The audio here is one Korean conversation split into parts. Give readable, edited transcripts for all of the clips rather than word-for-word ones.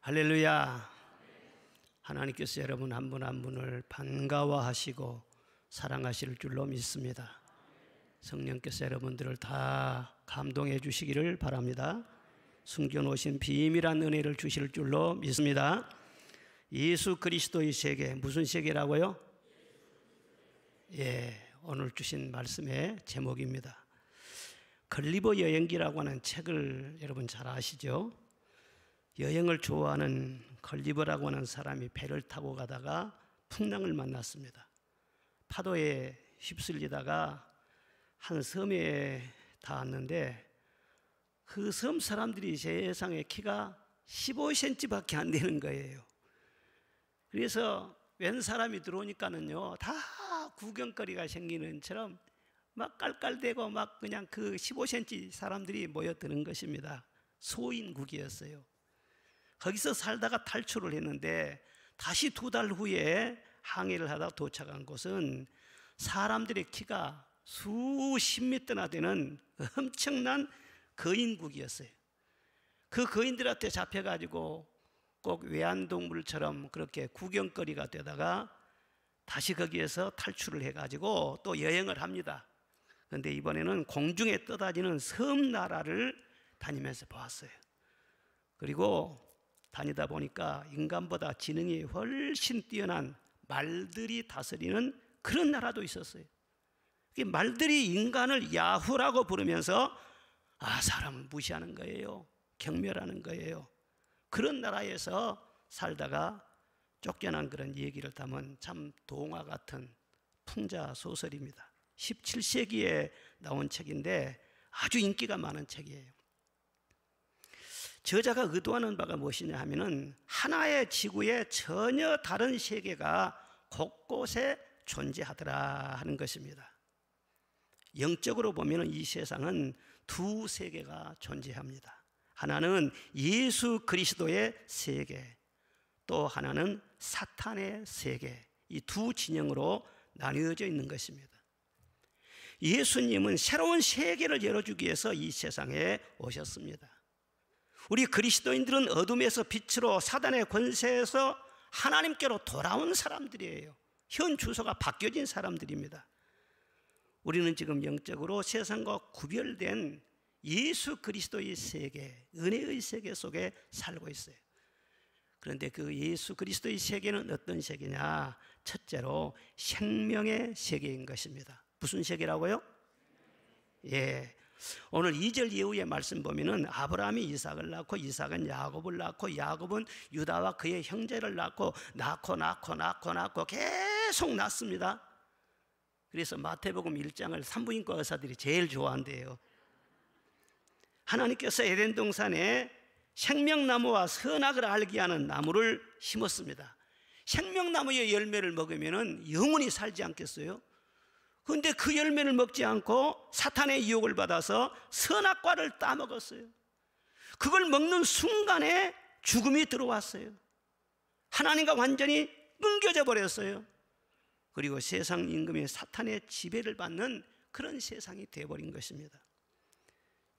할렐루야. 하나님께서 여러분 한 분 한 분을 반가워하시고 사랑하실 줄로 믿습니다. 성령께서 여러분들을 다 감동해 주시기를 바랍니다. 숨겨놓으신 비밀한 은혜를 주실 줄로 믿습니다. 예수 그리스도의 세계, 무슨 세계라고요? 오늘 주신 말씀의 제목입니다. 걸리버 여행기라고 하는 책을 여러분 잘 아시죠? 여행을 좋아하는 걸리버라고 하는 사람이 배를 타고 가다가 풍랑을 만났습니다. 파도에 휩쓸리다가 한 섬에 닿았는데 그 섬 사람들이 세상에 키가 15cm밖에 안 되는 거예요. 그래서 웬 사람이 들어오니까는요, 다 구경거리가 생기는 처럼 막 깔깔대고 막 그냥 그 15cm 사람들이 모여드는 것입니다. 소인국이었어요. 거기서 살다가 탈출을 했는데 다시 2달 후에 항해를 하다 도착한 곳은 사람들의 키가 수십 미터나 되는 엄청난 거인국이었어요. 그 거인들한테 잡혀가지고 꼭 외환동물처럼 그렇게 구경거리가 되다가 다시 거기에서 탈출을 해가지고 또 여행을 합니다. 그런데 이번에는 공중에 떠다니는 섬나라를 다니면서 보았어요. 그리고 다니다 보니까 인간보다 지능이 훨씬 뛰어난 말들이 다스리는 그런 나라도 있었어요. 말들이 인간을 야후라고 부르면서 사람을 무시하는 거예요. 경멸하는 거예요. 그런 나라에서 살다가 쫓겨난 그런 얘기를 담은 참 동화 같은 풍자 소설입니다. 17세기에 나온 책인데 아주 인기가 많은 책이에요. 저자가 의도하는 바가 무엇이냐 하면은 하나의 지구에 전혀 다른 세계가 곳곳에 존재하더라 하는 것입니다. 영적으로 보면은 이 세상은 두 세계가 존재합니다. 하나는 예수 그리스도의 세계, 또 하나는 사탄의 세계, 이 두 진영으로 나뉘어져 있는 것입니다. 예수님은 새로운 세계를 열어주기 위해서 이 세상에 오셨습니다. 우리 그리스도인들은 어둠에서 빛으로 사단의 권세에서 하나님께로 돌아온 사람들이에요. 현 주소가 바뀌어진 사람들입니다. 우리는 지금 영적으로 세상과 구별된 예수 그리스도의 세계, 은혜의 세계 속에 살고 있어요. 그런데 그 예수 그리스도의 세계는 어떤 세계냐? 첫째로 생명의 세계인 것입니다. 무슨 세계라고요? 오늘 2절 이후의 말씀 보면은 아브라함이 이삭을 낳고 이삭은 야곱을 낳고 야곱은 유다와 그의 형제를 낳고 계속 낳습니다. 그래서 마태복음 1장을 산부인과 의사들이 제일 좋아한대요. 하나님께서 에덴 동산에 생명나무와 선악을 알게 하는 나무를 심었습니다. 생명나무의 열매를 먹으면 영원히 살지 않겠어요? 그런데 그 열매를 먹지 않고 사탄의 유혹을 받아서 선악과를 따먹었어요. 그걸 먹는 순간에 죽음이 들어왔어요. 하나님과 완전히 끊겨져 버렸어요. 그리고 세상 임금이 사탄의 지배를 받는 그런 세상이 되어버린 것입니다.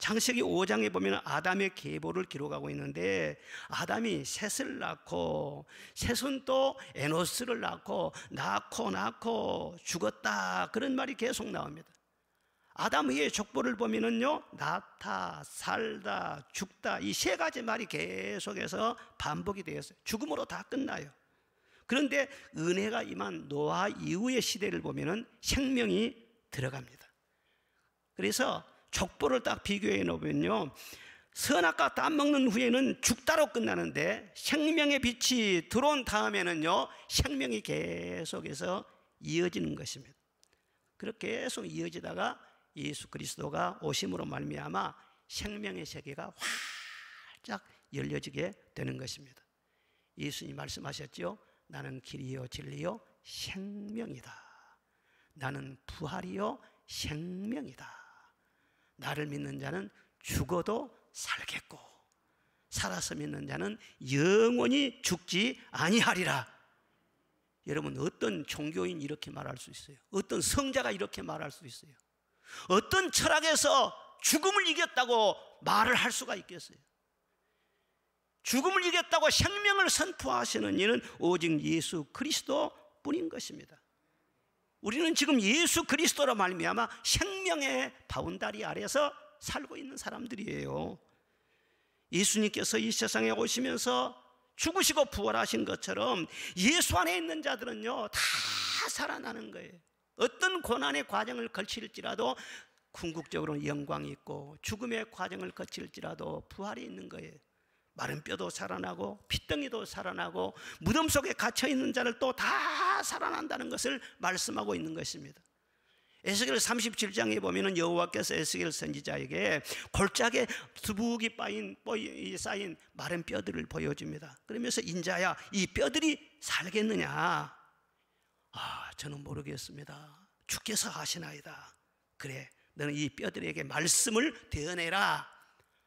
창세기 5장에 보면 아담의 계보를 기록하고 있는데 아담이 셋을 낳고 셋은 또 에노스를 낳고 죽었다, 그런 말이 계속 나옵니다. 아담의 족보를 보면은요, 낳다, 살다, 죽다, 이 3가지 말이 계속해서 반복이 되었어요. 죽음으로 다 끝나요. 그런데 은혜가 임한 노아 이후의 시대를 보면은 생명이 들어갑니다. 그래서 족보를 딱 비교해 놓으면요, 선악과 따먹는 후에는 죽다로 끝나는데 생명의 빛이 들어온 다음에는요, 생명이 계속해서 이어지는 것입니다. 그렇게 계속 이어지다가 예수 그리스도가 오심으로 말미암아 생명의 세계가 활짝 열려지게 되는 것입니다. 예수님이 말씀하셨죠. 나는 길이요 진리요 생명이다. 나는 부활이요 생명이다. 나를 믿는 자는 죽어도 살겠고 살아서 믿는 자는 영원히 죽지 아니하리라. 여러분, 어떤 종교인이 이렇게 말할 수 있어요? 어떤 성자가 이렇게 말할 수 있어요? 어떤 철학에서 죽음을 이겼다고 말을 할 수가 있겠어요? 죽음을 이겼다고 생명을 선포하시는 이는 오직 예수 그리스도 뿐인 것입니다. 우리는 지금 예수 그리스도로 말미암아 생명의 바운다리 아래서 살고 있는 사람들이에요. 예수님께서 이 세상에 오시면서 죽으시고 부활하신 것처럼 예수 안에 있는 자들은요 다 살아나는 거예요. 어떤 고난의 과정을 거칠지라도 궁극적으로 영광이 있고, 죽음의 과정을 거칠지라도 부활이 있는 거예요. 마른 뼈도 살아나고 핏덩이도 살아나고 무덤 속에 갇혀있는 자를 또 다 살아난다는 것을 말씀하고 있는 것입니다. 에스겔 37장에 보면은 여호와께서 에스겔 선지자에게 골짜기에 두둑이 쌓인 마른 뼈들을 보여줍니다. 그러면서 인자야, 이 뼈들이 살겠느냐? 저는 모르겠습니다. 주께서 하시나이다. 그래, 너는 이 뼈들에게 말씀을 대언해라.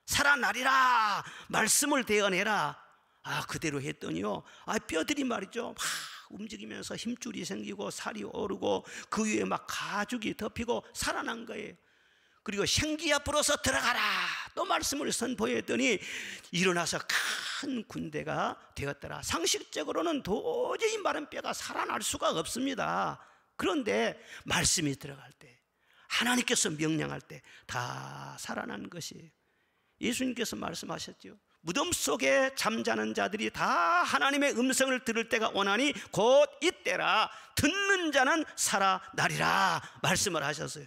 살아나리라. 말씀을 대언해라. 그대로 했더니요, 뼈들이 말이죠, 막 움직이면서 힘줄이 생기고 살이 오르고 그 위에 막 가죽이 덮이고 살아난 거예요. 그리고 생기 앞으로서 들어가라. 또 말씀을 선포했더니 일어나서 큰 군대가 되었더라. 상식적으로는 도저히 마른 뼈가 살아날 수가 없습니다. 그런데 말씀이 들어갈 때, 하나님께서 명령할 때 다 살아난 것이에요. 예수님께서 말씀하셨죠. 무덤 속에 잠자는 자들이 다 하나님의 음성을 들을 때가 오나니 곧 이때라. 듣는 자는 살아나리라 말씀을 하셨어요.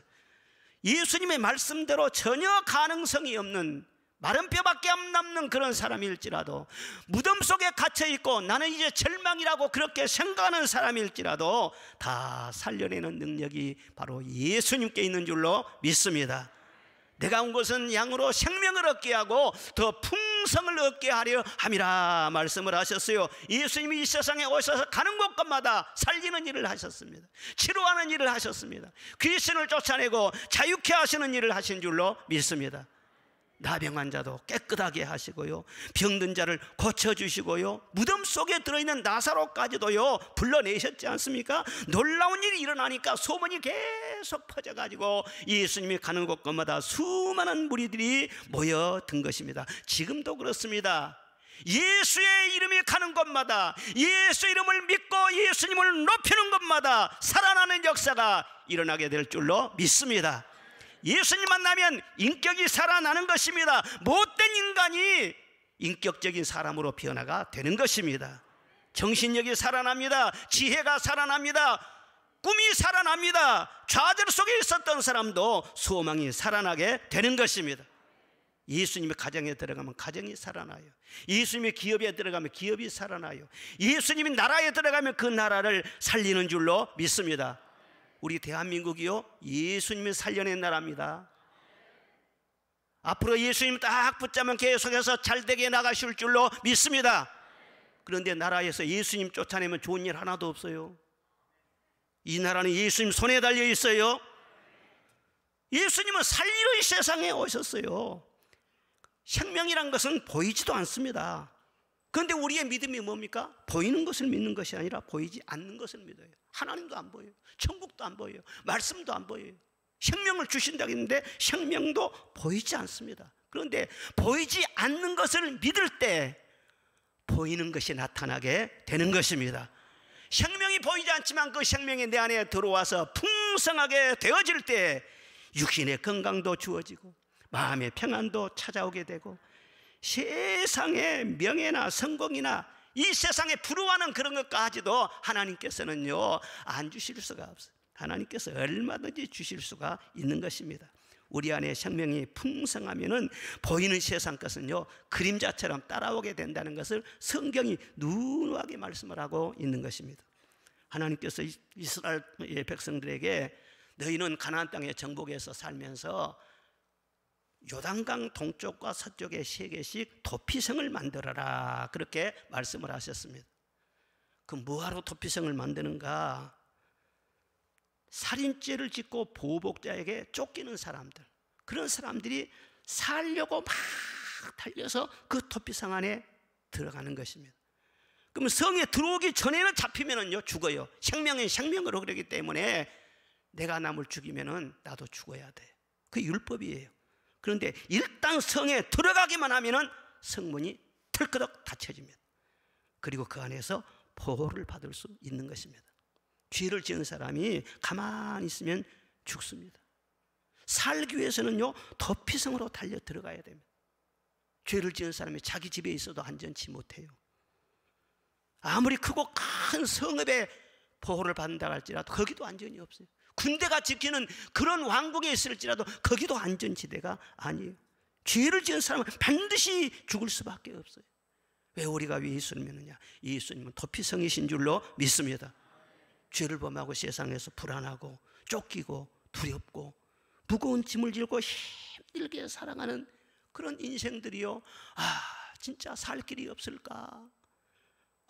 예수님의 말씀대로 전혀 가능성이 없는 마른 뼈밖에 안 남는 그런 사람일지라도, 무덤 속에 갇혀있고 나는 이제 절망이라고 그렇게 생각하는 사람일지라도 다 살려내는 능력이 바로 예수님께 있는 줄로 믿습니다. 내가 온 것은 양으로 생명을 얻게 하고 더 풍성을 얻게 하려 함이라 말씀을 하셨어요. 예수님이 이 세상에 오셔서 가는 곳곳마다 살리는 일을 하셨습니다. 치료하는 일을 하셨습니다. 귀신을 쫓아내고 자유케 하시는 일을 하신 줄로 믿습니다. 나병 환자도 깨끗하게 하시고요, 병든 자를 고쳐주시고요, 무덤 속에 들어있는 나사로까지도요 불러내셨지 않습니까? 놀라운 일이 일어나니까 소문이 계속 퍼져가지고 예수님이 가는 곳곳마다 수많은 무리들이 모여든 것입니다. 지금도 그렇습니다. 예수의 이름이 가는 곳마다, 예수 이름을 믿고 예수님을 높이는 곳마다 살아나는 역사가 일어나게 될 줄로 믿습니다. 예수님 만나면 인격이 살아나는 것입니다. 못된 인간이 인격적인 사람으로 변화가 되는 것입니다. 정신력이 살아납니다. 지혜가 살아납니다. 꿈이 살아납니다. 좌절 속에 있었던 사람도 소망이 살아나게 되는 것입니다. 예수님의 가정에 들어가면 가정이 살아나요. 예수님의 기업에 들어가면 기업이 살아나요. 예수님의 나라에 들어가면 그 나라를 살리는 줄로 믿습니다. 우리 대한민국이요, 예수님이 살려낸 나라입니다. 앞으로 예수님 딱 붙잡으면 계속해서 잘되게 나가실 줄로 믿습니다. 그런데 나라에서 예수님 쫓아내면 좋은 일 하나도 없어요. 이 나라는 예수님 손에 달려 있어요. 예수님은 살리러 이 세상에 오셨어요. 생명이란 것은 보이지도 않습니다. 그런데 우리의 믿음이 뭡니까? 보이는 것을 믿는 것이 아니라 보이지 않는 것을 믿어요. 하나님도 안 보여요. 천국도 안 보여요. 말씀도 안 보여요. 생명을 주신다고 했는데 생명도 보이지 않습니다. 그런데 보이지 않는 것을 믿을 때 보이는 것이 나타나게 되는 것입니다. 생명이 보이지 않지만 그 생명이 내 안에 들어와서 풍성하게 되어질 때 육신의 건강도 주어지고 마음의 평안도 찾아오게 되고, 세상의 명예나 성공이나 이 세상에 부러워하는 그런 것까지도 하나님께서는요 안 주실 수가 없어요. 하나님께서 얼마든지 주실 수가 있는 것입니다. 우리 안에 생명이 풍성하면은 보이는 세상 것은요 그림자처럼 따라오게 된다는 것을 성경이 누누하게 말씀을 하고 있는 것입니다. 하나님께서 이스라엘의 백성들에게 너희는 가나안 땅의 정복에서 살면서 요단강 동쪽과 서쪽에 3개씩 도피성을 만들어라, 그렇게 말씀을 하셨습니다. 그 뭐하러 도피성을 만드는가? 살인죄를 짓고 보복자에게 쫓기는 사람들, 그런 사람들이 살려고 막 달려서 그 도피성 안에 들어가는 것입니다. 그러면 성에 들어오기 전에는 잡히면은요 죽어요. 생명은 생명으로 그러기 때문에 내가 남을 죽이면은 나도 죽어야 돼. 그게 율법이에요. 그런데 일단 성에 들어가기만 하면은 성문이 털끄덕 닫혀집니다. 그리고 그 안에서 보호를 받을 수 있는 것입니다. 죄를 지은 사람이 가만히 있으면 죽습니다. 살기 위해서는요, 도피성으로 달려 들어가야 됩니다. 죄를 지은 사람이 자기 집에 있어도 안전치 못해요. 아무리 크고 큰 성읍에 보호를 받는다 할지라도 거기도 안전이 없어요. 군대가 지키는 그런 왕국에 있을지라도 거기도 안전지대가 아니에요. 죄를 지은 사람은 반드시 죽을 수밖에 없어요. 왜 우리가 예수를 믿느냐? 예수님은 도피성이신 줄로 믿습니다. 죄를 범하고 세상에서 불안하고 쫓기고 두렵고 무거운 짐을 지고 힘들게 살아가는 그런 인생들이요, 진짜 살 길이 없을까?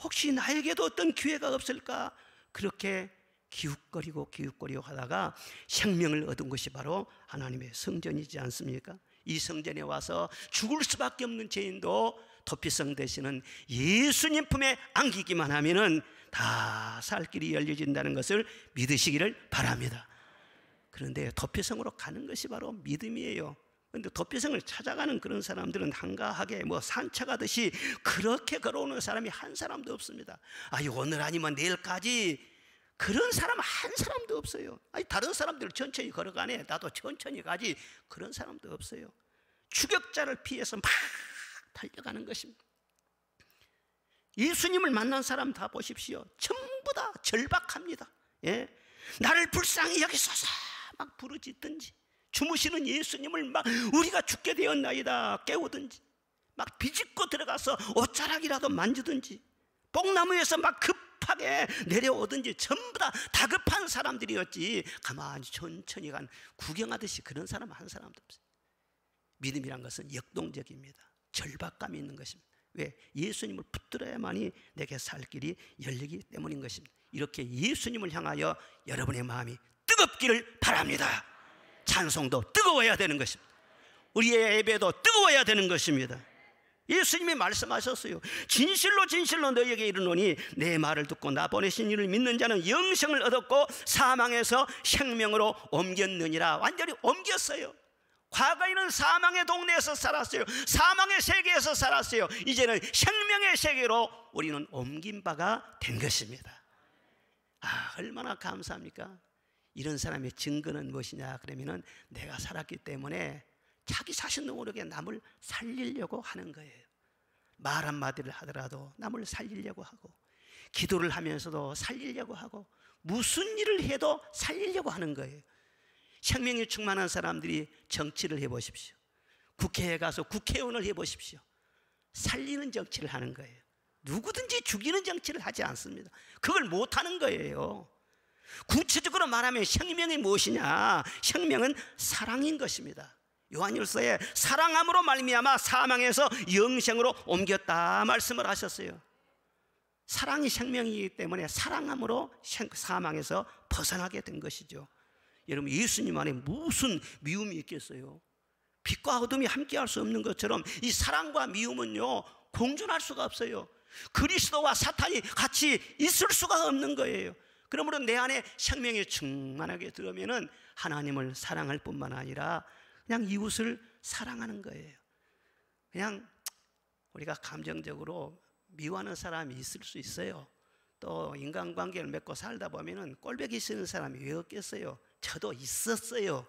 혹시 나에게도 어떤 기회가 없을까? 그렇게 기웃거리고 하다가 생명을 얻은 것이 바로 하나님의 성전이지 않습니까? 이 성전에 와서 죽을 수밖에 없는 죄인도 도피성 되시는 예수님 품에 안기기만 하면은 다 살 길이 열려진다는 것을 믿으시기를 바랍니다. 그런데 도피성으로 가는 것이 바로 믿음이에요. 그런데 도피성을 찾아가는 그런 사람들은 한가하게 산책하듯이 그렇게 걸어오는 사람이 한 사람도 없습니다. 오늘 아니면 내일까지 그런 사람 한 사람도 없어요. 다른 사람들 천천히 걸어가네, 나도 천천히 가지, 그런 사람도 없어요. 추격자를 피해서 막 달려가는 것입니다. 예수님을 만난 사람 다 보십시오. 전부 다 절박합니다. 나를 불쌍히 여기소서 막 부르짖든지, 주무시는 예수님을 막 우리가 죽게 되었나이다 깨우든지, 막 비집고 들어가서 옷자락이라도 만지든지, 뽕나무에서 막 급하게 내려오든지, 전부 다 다급한 사람들이었지 가만히 천천히 간 구경하듯이 그런 사람 한 사람도 없어요. 믿음이란 것은 역동적입니다. 절박감이 있는 것입니다. 왜? 예수님을 붙들어야만이 내게 살 길이 열리기 때문인 것입니다. 이렇게 예수님을 향하여 여러분의 마음이 뜨겁기를 바랍니다. 찬송도 뜨거워야 되는 것입니다. 우리의 예배도 뜨거워야 되는 것입니다. 예수님이 말씀하셨어요. 진실로 진실로 너희에게 이르노니 내 말을 듣고 나 보내신 이를 믿는 자는 영생을 얻었고 사망에서 생명으로 옮겼느니라. 완전히 옮겼어요. 과거에는 사망의 동네에서 살았어요. 사망의 세계에서 살았어요. 이제는 생명의 세계로 우리는 옮긴 바가 된 것입니다. 얼마나 감사합니까? 이런 사람의 증거는 무엇이냐 그러면은 내가 살았기 때문에 자기 자신도 모르게 남을 살리려고 하는 거예요. 말 한마디를 하더라도 남을 살리려고 하고, 기도를 하면서도 살리려고 하고, 무슨 일을 해도 살리려고 하는 거예요. 생명이 충만한 사람들이 정치를 해보십시오. 국회에 가서 국회의원을 해보십시오. 살리는 정치를 하는 거예요. 누구든지 죽이는 정치를 하지 않습니다. 그걸 못하는 거예요. 구체적으로 말하면 생명이 무엇이냐? 생명은 사랑인 것입니다. 요한일서에 사랑함으로 말미암아 사망에서 영생으로 옮겼다 말씀을 하셨어요. 사랑이 생명이기 때문에 사랑함으로 사망에서 벗어나게 된 것이죠. 여러분, 예수님 안에 무슨 미움이 있겠어요? 빛과 어둠이 함께할 수 없는 것처럼 이 사랑과 미움은요 공존할 수가 없어요. 그리스도와 사탄이 같이 있을 수가 없는 거예요. 그러므로 내 안에 생명이 충만하게 들어오면은 하나님을 사랑할 뿐만 아니라 그냥 이웃을 사랑하는 거예요. 그냥 우리가 감정적으로 미워하는 사람이 있을 수 있어요. 또 인간관계를 맺고 살다 보면은 꼴보기 싫은 사람이 왜 없겠어요? 저도 있었어요.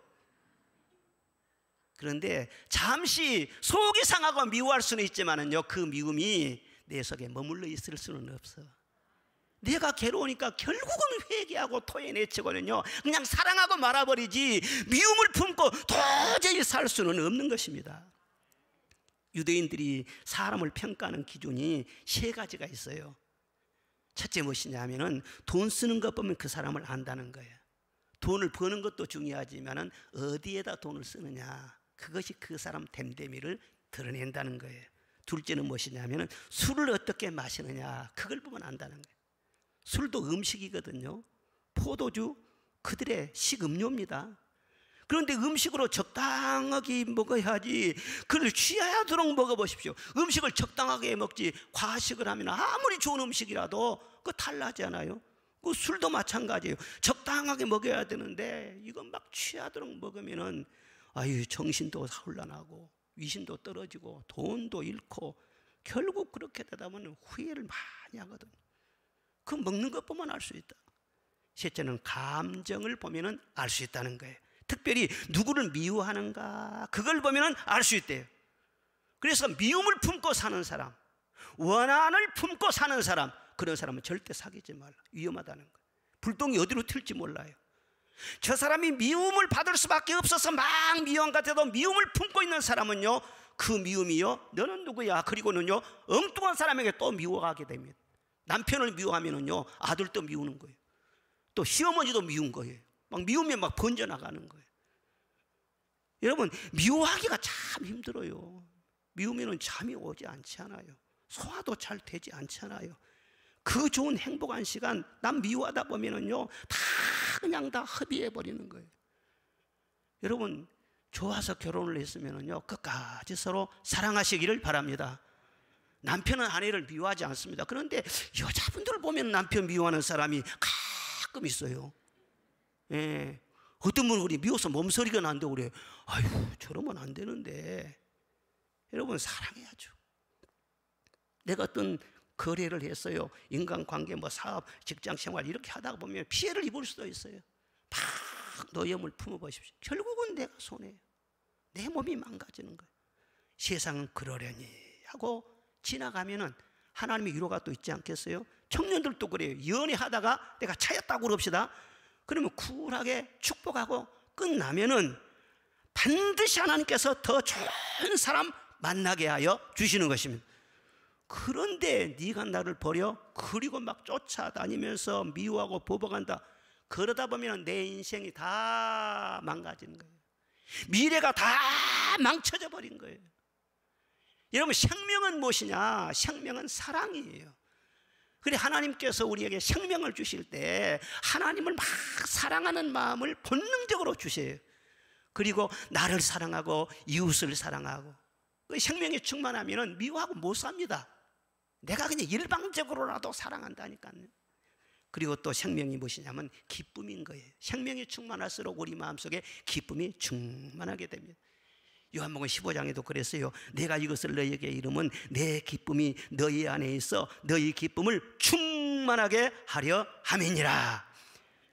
그런데 잠시 속이 상하고 미워할 수는 있지만은요, 그 미움이 내 속에 머물러 있을 수는 없어. 내가 괴로우니까 결국은 회개하고 토해내치고는요 그냥 사랑하고 말아버리지, 미움을 품고 도저히 살 수는 없는 것입니다. 유대인들이 사람을 평가하는 기준이 세 가지가 있어요. 첫째 무엇이냐 하면은 돈 쓰는 것 보면 그 사람을 안다는 거예요. 돈을 버는 것도 중요하지만은 어디에다 돈을 쓰느냐, 그것이 그 사람 됨됨이를 드러낸다는 거예요. 둘째는 무엇이냐 하면은 술을 어떻게 마시느냐, 그걸 보면 안다는 거예요. 술도 음식이거든요. 포도주, 그들의 식음료입니다. 그런데 음식으로 적당하게 먹어야지, 그걸 취하도록 먹어보십시오. 음식을 적당하게 먹지 과식을 하면 아무리 좋은 음식이라도 그거 탈나잖아요. 그 술도 마찬가지예요. 적당하게 먹어야 되는데 이건 막 취하도록 먹으면은 정신도 혼란하고 위신도 떨어지고 돈도 잃고 결국 그렇게 되다 보면 후회를 많이 하거든요. 그 먹는 것 보면 알 수 있다. 셋째는 감정을 보면 알 수 있다는 거예요. 특별히 누구를 미워하는가 그걸 보면 알 수 있대요. 그래서 미움을 품고 사는 사람, 원한을 품고 사는 사람, 그런 사람은 절대 사귀지 말라. 위험하다는 거예요. 불똥이 어디로 튈지 몰라요. 저 사람이 미움을 받을 수밖에 없어서 막 미움 같아도 미움을 품고 있는 사람은요, 그 미움이요, 너는 누구야? 그리고는요, 엉뚱한 사람에게 또 미워하게 됩니다. 남편을 미워하면은요, 아들도 미우는 거예요. 또 시어머니도 미운 거예요. 막 미우면 막 번져나가는 거예요. 여러분, 미워하기가 참 힘들어요. 미우면은 잠이 오지 않잖아요. 소화도 잘 되지 않잖아요. 그 좋은 행복한 시간, 남 미워하다 보면은요, 다 그냥 다 허비해 버리는 거예요. 여러분, 좋아서 결혼을 했으면은요, 끝까지 서로 사랑하시기를 바랍니다. 남편은 아내를 미워하지 않습니다. 그런데 여자분들 보면 남편 미워하는 사람이 가끔 있어요. 예. 어떤 분은 우리 미워서 몸서리가 난다고 그래요. 아유, 저러면 안 되는데. 여러분, 사랑해야죠. 내가 어떤 거래를 했어요. 인간관계, 뭐 사업, 직장생활 이렇게 하다가 보면 피해를 입을 수도 있어요. 막 노염을 품어보십시오. 결국은 내가 손해요. 내 몸이 망가지는 거예요. 세상은 그러려니 하고 지나가면은 하나님의 위로가 또 있지 않겠어요? 청년들도 그래요. 연애하다가 내가 차였다고 그럽시다. 그러면 쿨하게 축복하고 끝나면은 반드시 하나님께서 더 좋은 사람 만나게 하여 주시는 것입니다. 그런데 네가 나를 버려? 그리고 막 쫓아다니면서 미워하고 보복한다. 그러다 보면 내 인생이 다 망가지는 거예요. 미래가 다 망쳐져 버린 거예요. 여러분, 생명은 무엇이냐? 생명은 사랑이에요. 그래, 하나님께서 우리에게 생명을 주실 때 하나님을 막 사랑하는 마음을 본능적으로 주세요. 그리고 나를 사랑하고 이웃을 사랑하고, 그 생명이 충만하면 미워하고 못 삽니다. 내가 그냥 일방적으로라도 사랑한다니까요. 그리고 또 생명이 무엇이냐면 기쁨인 거예요. 생명이 충만할수록 우리 마음속에 기쁨이 충만하게 됩니다. 요한복음 15장에도 그랬어요. 내가 이것을 너희에게 이름은 내 기쁨이 너희 안에 있어 너희 기쁨을 충만하게 하려 함이니라.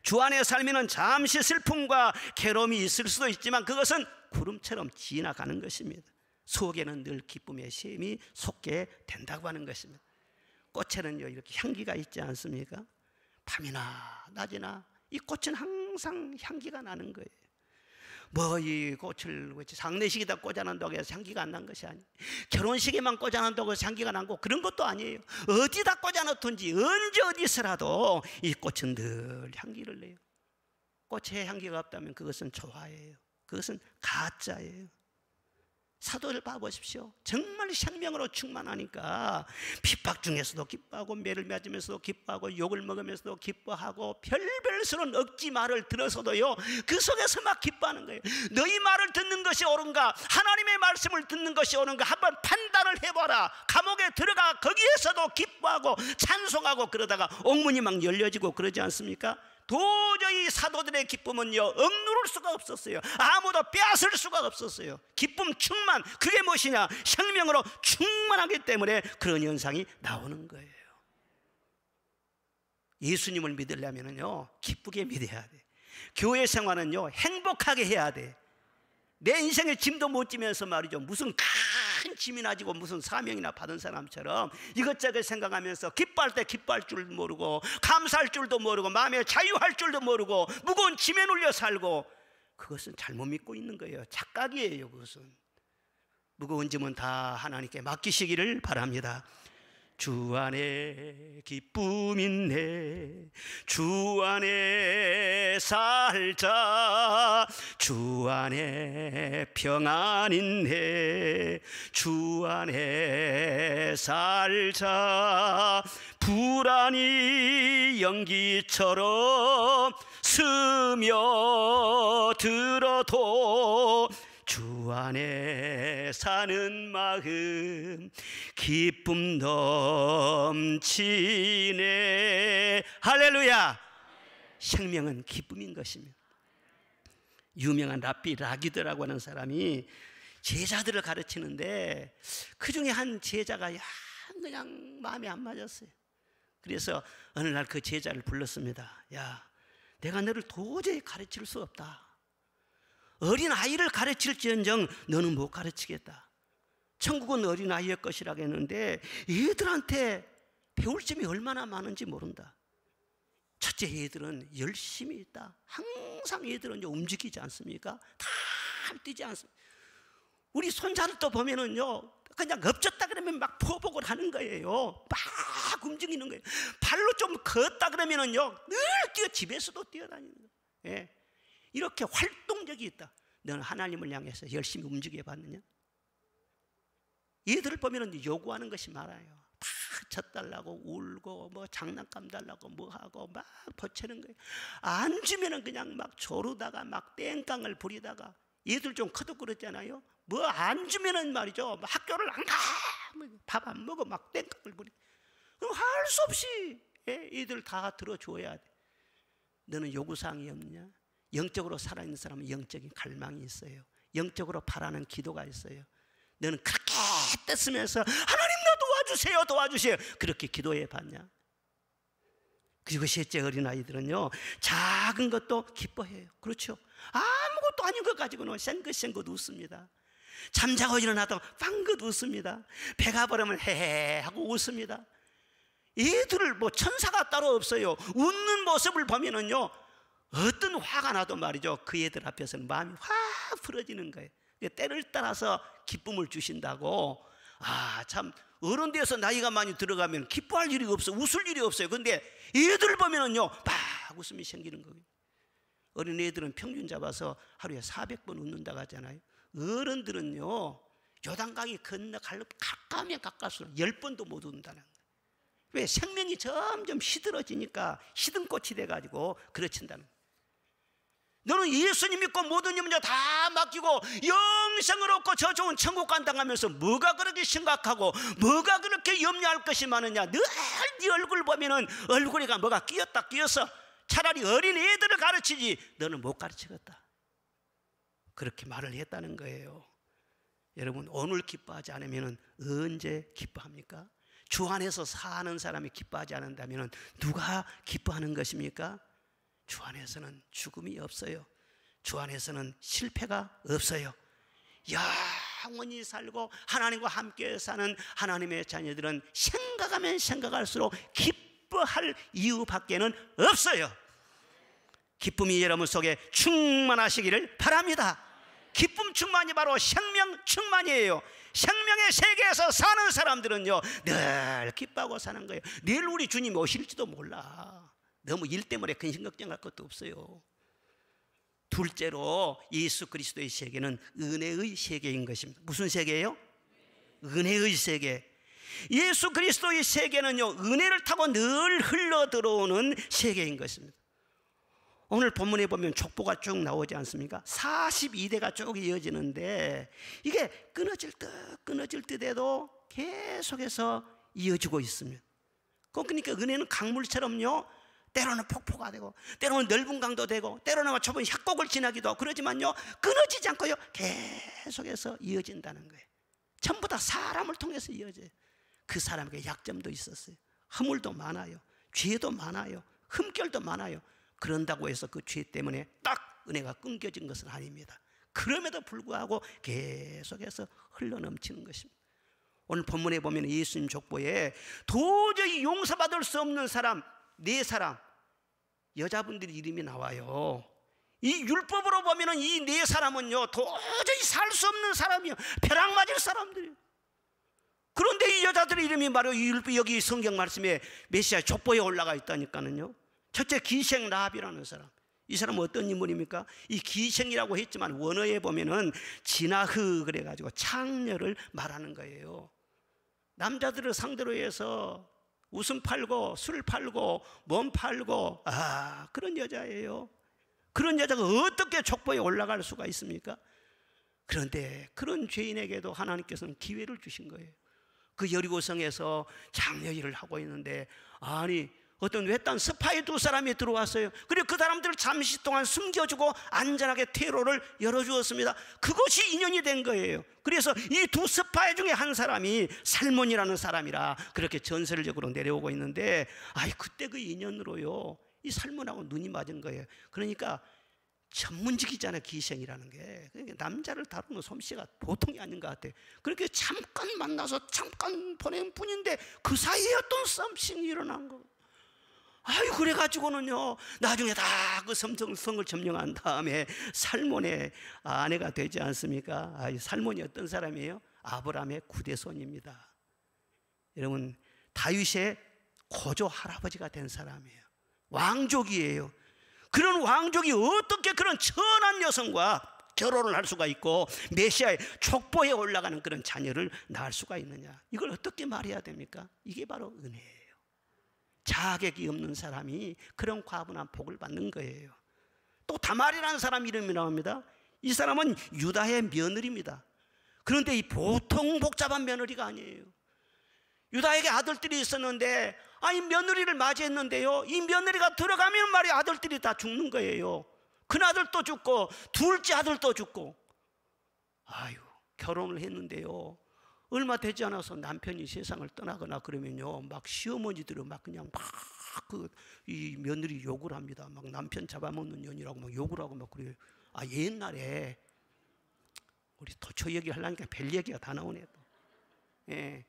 주 안에 살면은 잠시 슬픔과 괴로움이 있을 수도 있지만 그것은 구름처럼 지나가는 것입니다. 속에는 늘 기쁨의 샘이 솟게 된다고 하는 것입니다. 꽃에는요, 이렇게 향기가 있지 않습니까? 밤이나 낮이나 이 꽃은 항상 향기가 나는 거예요. 뭐 이 꽃을 장례식에다 꽂아놓는다고 해서 향기가 안 난 것이 아니에요. 결혼식에만 꽂아놓는다고 해서 향기가 나고 그런 것도 아니에요. 어디다 꽂아놓든지 언제 어디서라도 이 꽃은 늘 향기를 내요. 꽃에 향기가 없다면 그것은 조화예요. 그것은 가짜예요. 사도를 봐보십시오. 정말 생명으로 충만하니까 핍박 중에서도 기뻐하고 매를 맞으면서도 기뻐하고 욕을 먹으면서도 기뻐하고 별별스러운 억지 말을 들어서도요, 그 속에서 막 기뻐하는 거예요. 너희 말을 듣는 것이 옳은가, 하나님의 말씀을 듣는 것이 옳은가 한번 판단을 해봐라. 감옥에 들어가 거기에서도 기뻐하고 찬송하고 그러다가 옥문이 막 열려지고 그러지 않습니까? 도저히 사도들의 기쁨은요, 억누를 수가 없었어요. 아무도 빼앗을 수가 없었어요. 기쁨 충만, 그게 무엇이냐? 생명으로 충만하기 때문에 그런 현상이 나오는 거예요. 예수님을 믿으려면요, 기쁘게 믿어야 돼. 교회 생활은요, 행복하게 해야 돼. 내 인생에 짐도 못 지면서 말이죠, 무슨 큰 짐이나 지고 무슨 사명이나 받은 사람처럼 이것저것 생각하면서 기뻐할 때 기뻐할 줄 모르고 감사할 줄도 모르고 마음에 자유할 줄도 모르고 무거운 짐에 눌려 살고, 그것은 잘못 믿고 있는 거예요. 착각이에요. 그것은 무거운 짐은 다 하나님께 맡기시기를 바랍니다. 주 안에 기쁨 있네, 주 안에 살자, 주 안에 평안 있네, 주 안에 살자. 불안이 연기처럼 스며들어도 주 안에 사는 마음 기쁨 넘치네. 할렐루야. 생명은 기쁨인 것입니다. 유명한 랍비 라기드라고 하는 사람이 제자들을 가르치는데 그 중에 한 제자가 그냥 마음에 안 맞았어요. 그래서 어느 날 그 제자를 불렀습니다. 야, 내가 너를 도저히 가르칠 수 없다. 어린 아이를 가르칠지언정 너는 못 가르치겠다. 천국은 어린 아이의 것이라고 했는데 얘들한테 배울 점이 얼마나 많은지 모른다. 첫째, 얘들은 열심히 있다. 항상 얘들은 움직이지 않습니까? 다 뛰지 않습니까? 우리 손자들도 보면은요, 그냥 엎졌다 그러면 막 포복을 하는 거예요. 막 움직이는 거예요. 발로 좀 걷다 그러면은요, 늘 뛰어, 집에서도 뛰어다니는 거예요. 예. 이렇게 활동력이 있다. 너는 하나님을 향해서 열심히 움직여 봤느냐? 얘들을 보면은 요구하는 것이 많아요. 다 젖달라고 울고 뭐 장난감 달라고 뭐 하고 막 보채는 거예요. 안 주면은 그냥 막 조르다가 막 땡깡을 부리다가, 얘들 좀 커도 그렇잖아요. 뭐 안 주면은 말이죠, 학교를 안 가, 밥 안 먹어, 막 땡깡을 부리. 그럼 할 수 없이 얘들 다 들어줘야 돼. 너는 요구사항이 없냐? 영적으로 살아있는 사람은 영적인 갈망이 있어요. 영적으로 바라는 기도가 있어요. 너는 그렇게 떼쓰면서 하나님 나 도와주세요, 도와주세요, 그렇게 기도해 봤냐? 그리고 셋째, 어린아이들은요, 작은 것도 기뻐해요. 그렇죠? 아무것도 아닌 것 가지고는 생긋생긋 웃습니다. 잠자고 일어나도 빵긋 웃습니다. 배가 부르면 헤헤 하고 웃습니다. 얘들을 뭐 천사가 따로 없어요. 웃는 모습을 보면은요, 어떤 화가 나도 말이죠, 그 애들 앞에서는 마음이 확 풀어지는 거예요. 때를 따라서 기쁨을 주신다고. 아, 참 어른 되어서 나이가 많이 들어가면 기뻐할 일이 없어, 웃을 일이 없어요. 근데 애들 보면은요, 막 웃음이 생기는 거예요. 어린 애들은 평균 잡아서 하루에 400번 웃는다고 하잖아요. 어른들은요, 요단강이 건너 가까우면 가까울수록 10번도 못 웃는다는 거예요. 왜? 생명이 점점 시들어지니까 시든꽃이 돼가지고 그르친다는 거예요. 너는 예수님 믿고 모든 염려 다 맡기고 영생을 얻고 저 좋은 천국 간다 하면서 뭐가 그렇게 심각하고 뭐가 그렇게 염려할 것이 많으냐? 늘 네 얼굴 보면은 얼굴에 뭐가 끼었다 끼어서 차라리 어린 애들을 가르치지 너는 못 가르치겠다. 그렇게 말을 했다는 거예요. 여러분, 오늘 기뻐하지 않으면 언제 기뻐합니까? 주 안에서 사는 사람이 기뻐하지 않는다면 누가 기뻐하는 것입니까? 주 안에서는 죽음이 없어요. 주 안에서는 실패가 없어요. 영원히 살고 하나님과 함께 사는 하나님의 자녀들은 생각하면 생각할수록 기뻐할 이유밖에는 없어요. 기쁨이 여러분 속에 충만하시기를 바랍니다. 기쁨 충만이 바로 생명 충만이에요. 생명의 세계에서 사는 사람들은요, 늘 기뻐하고 사는 거예요. 내일 우리 주님 오실지도 몰라. 너무 일 때문에 근심 걱정할 것도 없어요. 둘째로, 예수 그리스도의 세계는 은혜의 세계인 것입니다. 무슨 세계예요? 은혜의 세계. 예수 그리스도의 세계는요, 은혜를 타고 늘 흘러 들어오는 세계인 것입니다. 오늘 본문에 보면 족보가 쭉 나오지 않습니까? 42대가 쭉 이어지는데 이게 끊어질 듯 해도 계속해서 이어지고 있습니다. 그러니까 은혜는 강물처럼요, 때로는 폭포가 되고 때로는 넓은 강도 되고 때로는 좁은 협곡을 지나기도 하고 그러지만요, 끊어지지 않고요, 계속해서 이어진다는 거예요. 전부 다 사람을 통해서 이어져요. 그 사람에게 약점도 있었어요. 허물도 많아요. 죄도 많아요. 흠결도 많아요. 그런다고 해서 그 죄 때문에 딱 은혜가 끊겨진 것은 아닙니다. 그럼에도 불구하고 계속해서 흘러넘치는 것입니다. 오늘 본문에 보면 예수님 족보에 도저히 용서받을 수 없는 사람 4사람, 여자분들 이름이 나와요. 이 율법으로 보면 이 4사람은요 도저히 살 수 없는 사람이요, 벼락 맞을 사람들이에요. 그런데 이 여자들의 이름이 바로 여기 성경 말씀에 메시아 족보에 올라가 있다니까는요. 첫째, 기생 라합이라는 사람. 이 사람은 어떤 인물입니까? 이 기생이라고 했지만 원어에 보면은 진아흐 그래가지고 창녀를 말하는 거예요. 남자들을 상대로 해서 웃음 팔고 술 팔고 몸 팔고, 그런 여자예요. 그런 여자가 어떻게 족보에 올라갈 수가 있습니까? 그런데 그런 죄인에게도 하나님께서는 기회를 주신 거예요. 그 여리고성에서 장려 일을 하고 있는데, 아니 어떤 외딴 스파이 두 사람이 들어왔어요. 그리고 그 사람들을 잠시 동안 숨겨주고 안전하게 퇴로를 열어주었습니다. 그것이 인연이 된 거예요. 그래서 이 두 스파이 중에 한 사람이 살몬이라는 사람이라 그렇게 전설적으로 내려오고 있는데, 그때 그 인연으로요, 이 살몬하고 눈이 맞은 거예요. 그러니까 전문직이잖아요, 기생이라는 게. 그러니까 남자를 다루는 솜씨가 보통이 아닌 것 같아요. 그렇게 잠깐 만나서 잠깐 보낸 뿐인데 그 사이에 어떤 썸씽이 일어난 거예요. 그래가지고는요, 나중에 다 그 성을 점령한 다음에 살몬의 아내가 되지 않습니까? 살몬이 어떤 사람이에요? 아브라함의 구대손입니다. 여러분, 다윗의 고조 할아버지가 된 사람이에요. 왕족이에요. 그런 왕족이 어떻게 그런 천한 여성과 결혼을 할 수가 있고 메시아의 족보에 올라가는 그런 자녀를 낳을 수가 있느냐? 이걸 어떻게 말해야 됩니까? 이게 바로 은혜예요. 자격이 없는 사람이 그런 과분한 복을 받는 거예요. 또 다말이라는 사람 이름이 나옵니다. 이 사람은 유다의 며느리입니다. 그런데 이 보통 복잡한 며느리가 아니에요. 유다에게 아들들이 있었는데 이 며느리를 맞이했는데요, 이 며느리가 들어가면 말이야 아들들이 다 죽는 거예요. 큰아들도 죽고 둘째 아들도 죽고. 결혼을 했는데요, 얼마 되지 않아서 남편이 세상을 떠나거나 그러면요, 막 시어머니들은 막 그냥 이 며느리 욕을 합니다. 막 남편 잡아먹는 년이라고 막 욕을 하고 막 그래요. 옛날에 우리 도처 얘기 하려니까 별 얘기가 다 나오네. 예.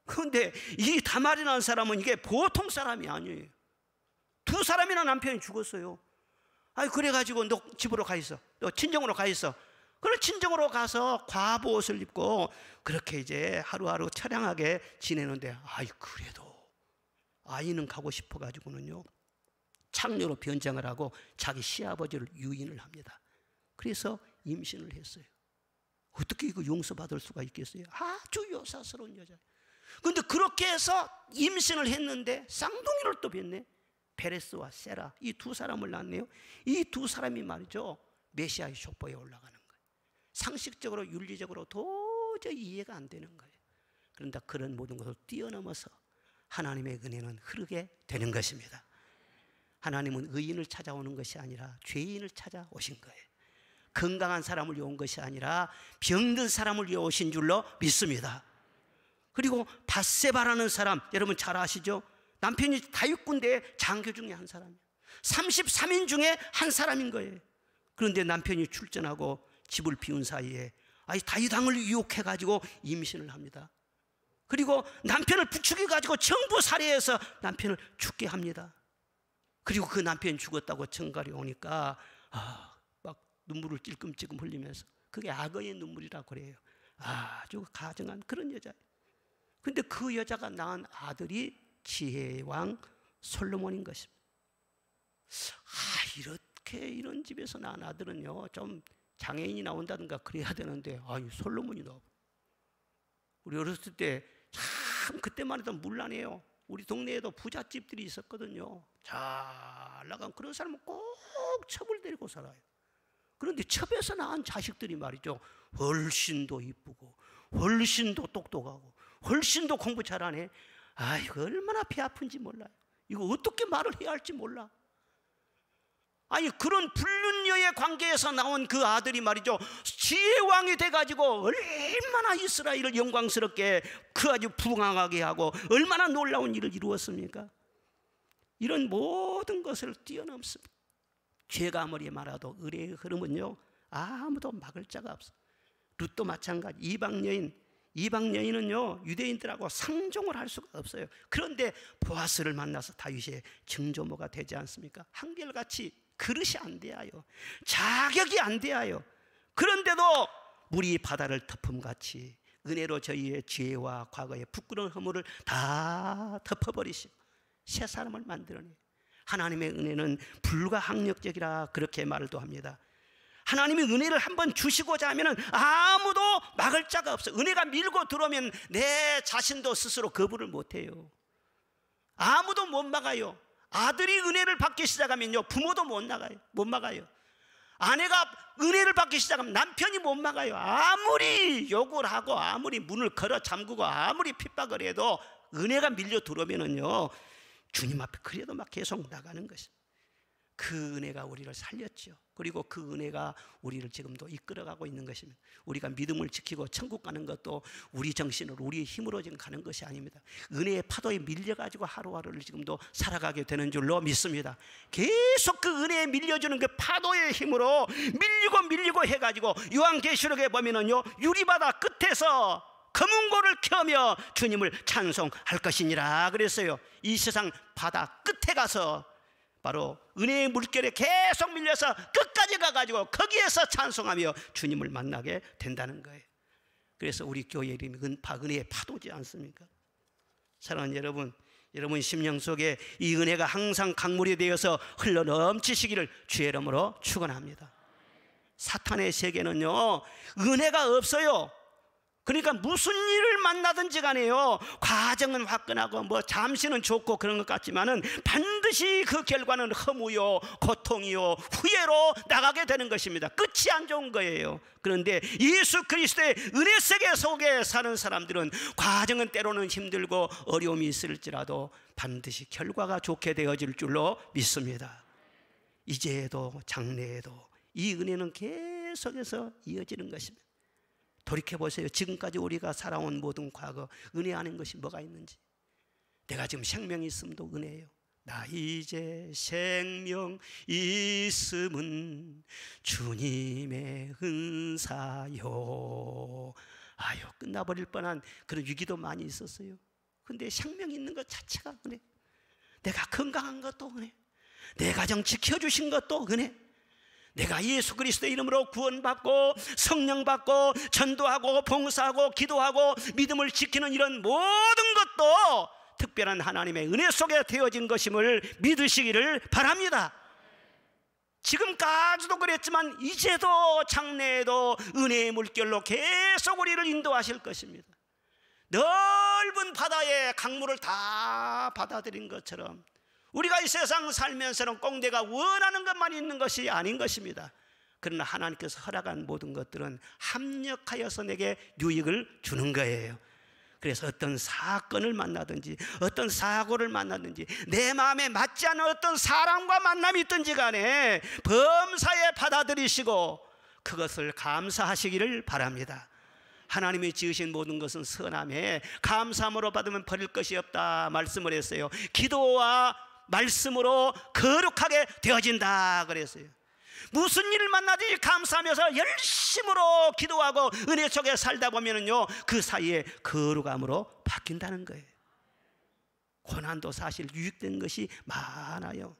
그런데 이 다말이라는 사람은 이게 보통 사람이 아니에요. 두 사람이나 남편이 죽었어요. 그래가지고 너 집으로 가 있어. 너 친정으로 가 있어. 그럼 친정으로 가서 과부 옷을 입고 그렇게 이제 하루하루 처량하게 지내는데, 그래도 아이는 가고 싶어가지고는요, 창녀로 변장을 하고 자기 시아버지를 유인을 합니다. 그래서 임신을 했어요. 어떻게 이거 용서받을 수가 있겠어요? 아주 요사스러운 여자. 그런데 그렇게 해서 임신을 했는데 쌍둥이를 또 뵀네. 베레스와 세라, 이 두 사람을 낳네요. 이 두 사람이 말이죠, 메시아의 족보에 올라가는 거예요. 상식적으로 윤리적으로 도저히 이해가 안 되는 거예요. 그런데 그런 모든 것을 뛰어넘어서 하나님의 은혜는 흐르게 되는 것입니다. 하나님은 의인을 찾아오는 것이 아니라 죄인을 찾아오신 거예요. 건강한 사람을 위해 온 것이 아니라 병든 사람을 위해 오신 줄로 믿습니다. 그리고 밧세바라는 사람, 여러분 잘 아시죠? 남편이 다윗 군대의 장교 중에 한 사람이에요. 33인 중에 한 사람인 거예요. 그런데 남편이 출전하고 집을 비운 사이에 다윗 왕을 유혹해가지고 임신을 합니다. 그리고 남편을 부추겨가지고 정부 살해해서 남편을 죽게 합니다. 그리고 그 남편이 죽었다고 청갈이 오니까 막 눈물을 찔끔찔끔 흘리면서, 그게 악어의 눈물이라고 그래요. 아주 가정한 그런 여자예요. 근데 그 여자가 낳은 아들이 지혜의 왕 솔로몬인 것입니다. 이렇게 이런 집에서 낳은 아들은요, 좀 장애인이 나온다든가 그래야 되는데 솔로몬이 나와. 우리 어렸을 때 참 그때만 해도 문란해요. 우리 동네에도 부잣집들이 있었거든요. 잘 나간 그런 사람은 꼭 첩을 데리고 살아요. 그런데 첩에서 낳은 자식들이 말이죠, 훨씬 더 이쁘고 훨씬 더 똑똑하고 훨씬 더 공부 잘하네. 이거 얼마나 배 아픈지 몰라요. 이거 어떻게 말을 해야 할지 몰라. 그런 불륜녀의 관계에서 나온 그 아들이 말이죠, 지혜왕이 돼가지고 얼마나 이스라엘을 영광스럽게 아주 부강하게 하고 얼마나 놀라운 일을 이루었습니까? 이런 모든 것을 뛰어넘습니다. 죄가 아무리 많아도 의뢰의 흐름은요, 아무도 막을 자가 없어. 룻도 마찬가지. 이방 여인은요, 유대인들하고 상종을 할 수가 없어요. 그런데 보아스를 만나서 다윗의 증조모가 되지 않습니까? 한결같이 그릇이 안 대하여, 자격이 안 대하여, 그런데도 물이 바다를 덮음같이 은혜로 저희의 죄와 과거의 부끄러운 허물을 다 덮어버리시고 새 사람을 만들어내요. 하나님의 은혜는 불가항력적이라 그렇게 말도 합니다. 하나님이 은혜를 한번 주시고자 하면 아무도 막을 자가 없어요. 은혜가 밀고 들어오면 내 자신도 스스로 거부를 못해요. 아무도 못 막아요. 아들이 은혜를 받기 시작하면요, 부모도 못 막아요. 아내가 은혜를 받기 시작하면 남편이 못 막아요. 아무리 욕을 하고 아무리 문을 걸어 잠그고 아무리 핍박을 해도 은혜가 밀려 들어오면은요, 주님 앞에 그래도 막 계속 나가는 것입니다. 그 은혜가 우리를 살렸죠. 그리고 그 은혜가 우리를 지금도 이끌어가고 있는 것입니다. 우리가 믿음을 지키고 천국 가는 것도 우리 정신으로, 우리의 힘으로 지금 가는 것이 아닙니다. 은혜의 파도에 밀려가지고 하루하루를 지금도 살아가게 되는 줄로 믿습니다. 계속 그 은혜에 밀려주는 그 파도의 힘으로 밀리고 해가지고 요한계시록에 보면은요, 유리바다 끝에서 검은고를 켜며 주님을 찬송할 것이니라 그랬어요. 이 세상 바다 끝에 가서 바로 은혜의 물결에 계속 밀려서 끝까지 가가지고 거기에서 찬송하며 주님을 만나게 된다는 거예요. 그래서 우리 교회 이름이 은혜의 파도지 않습니까? 사랑하는 여러분, 여러분 심령 속에 이 은혜가 항상 강물이 되어서 흘러 넘치시기를 주의 이름으로 축원합니다. 사탄의 세계는요, 은혜가 없어요. 그러니까 무슨 일을 만나든지 간에요, 과정은 화끈하고 뭐 잠시는 좋고 그런 것 같지만은 반드시 그 결과는 허무요, 고통이요, 후회로 나가게 되는 것입니다. 끝이 안 좋은 거예요. 그런데 예수 그리스도의 은혜 세계 속에 사는 사람들은 과정은 때로는 힘들고 어려움이 있을지라도 반드시 결과가 좋게 되어질 줄로 믿습니다. 이제에도 장래에도 이 은혜는 계속해서 이어지는 것입니다. 돌이켜보세요. 지금까지 우리가 살아온 모든 과거, 은혜 아닌 것이 뭐가 있는지. 내가 지금 생명이 있음도 은혜예요. 나 이제 생명 있음은 주님의 은사요. 아유, 끝나버릴 뻔한 그런 위기도 많이 있었어요. 근데 생명 있는 것 자체가 은혜. 내가 건강한 것도 은혜. 내 가정 지켜주신 것도 은혜. 내가 예수 그리스도의 이름으로 구원받고 성령 받고 전도하고 봉사하고 기도하고 믿음을 지키는 이런 모든 것도 특별한 하나님의 은혜 속에 되어진 것임을 믿으시기를 바랍니다. 지금까지도 그랬지만 이제도 장래에도 은혜의 물결로 계속 우리를 인도하실 것입니다. 넓은 바다에 강물을 다 받아들인 것처럼 우리가 이 세상 살면서는 꼭 내가 원하는 것만 있는 것이 아닌 것입니다. 그러나 하나님께서 허락한 모든 것들은 합력하여서 내게 유익을 주는 거예요. 그래서 어떤 사건을 만나든지 어떤 사고를 만나든지 내 마음에 맞지 않는 어떤 사람과 만남이 있든지 간에 범사에 받아들이시고 그것을 감사하시기를 바랍니다. 하나님이 지으신 모든 것은 선함에 감사함으로 받으면 버릴 것이 없다 말씀을 했어요. 기도와 말씀으로 거룩하게 되어진다 그랬어요. 무슨 일을 만나든지 감사하면서 열심으로 기도하고 은혜 속에 살다 보면은요, 그 사이에 거룩함으로 바뀐다는 거예요. 고난도 사실 유익된 것이 많아요.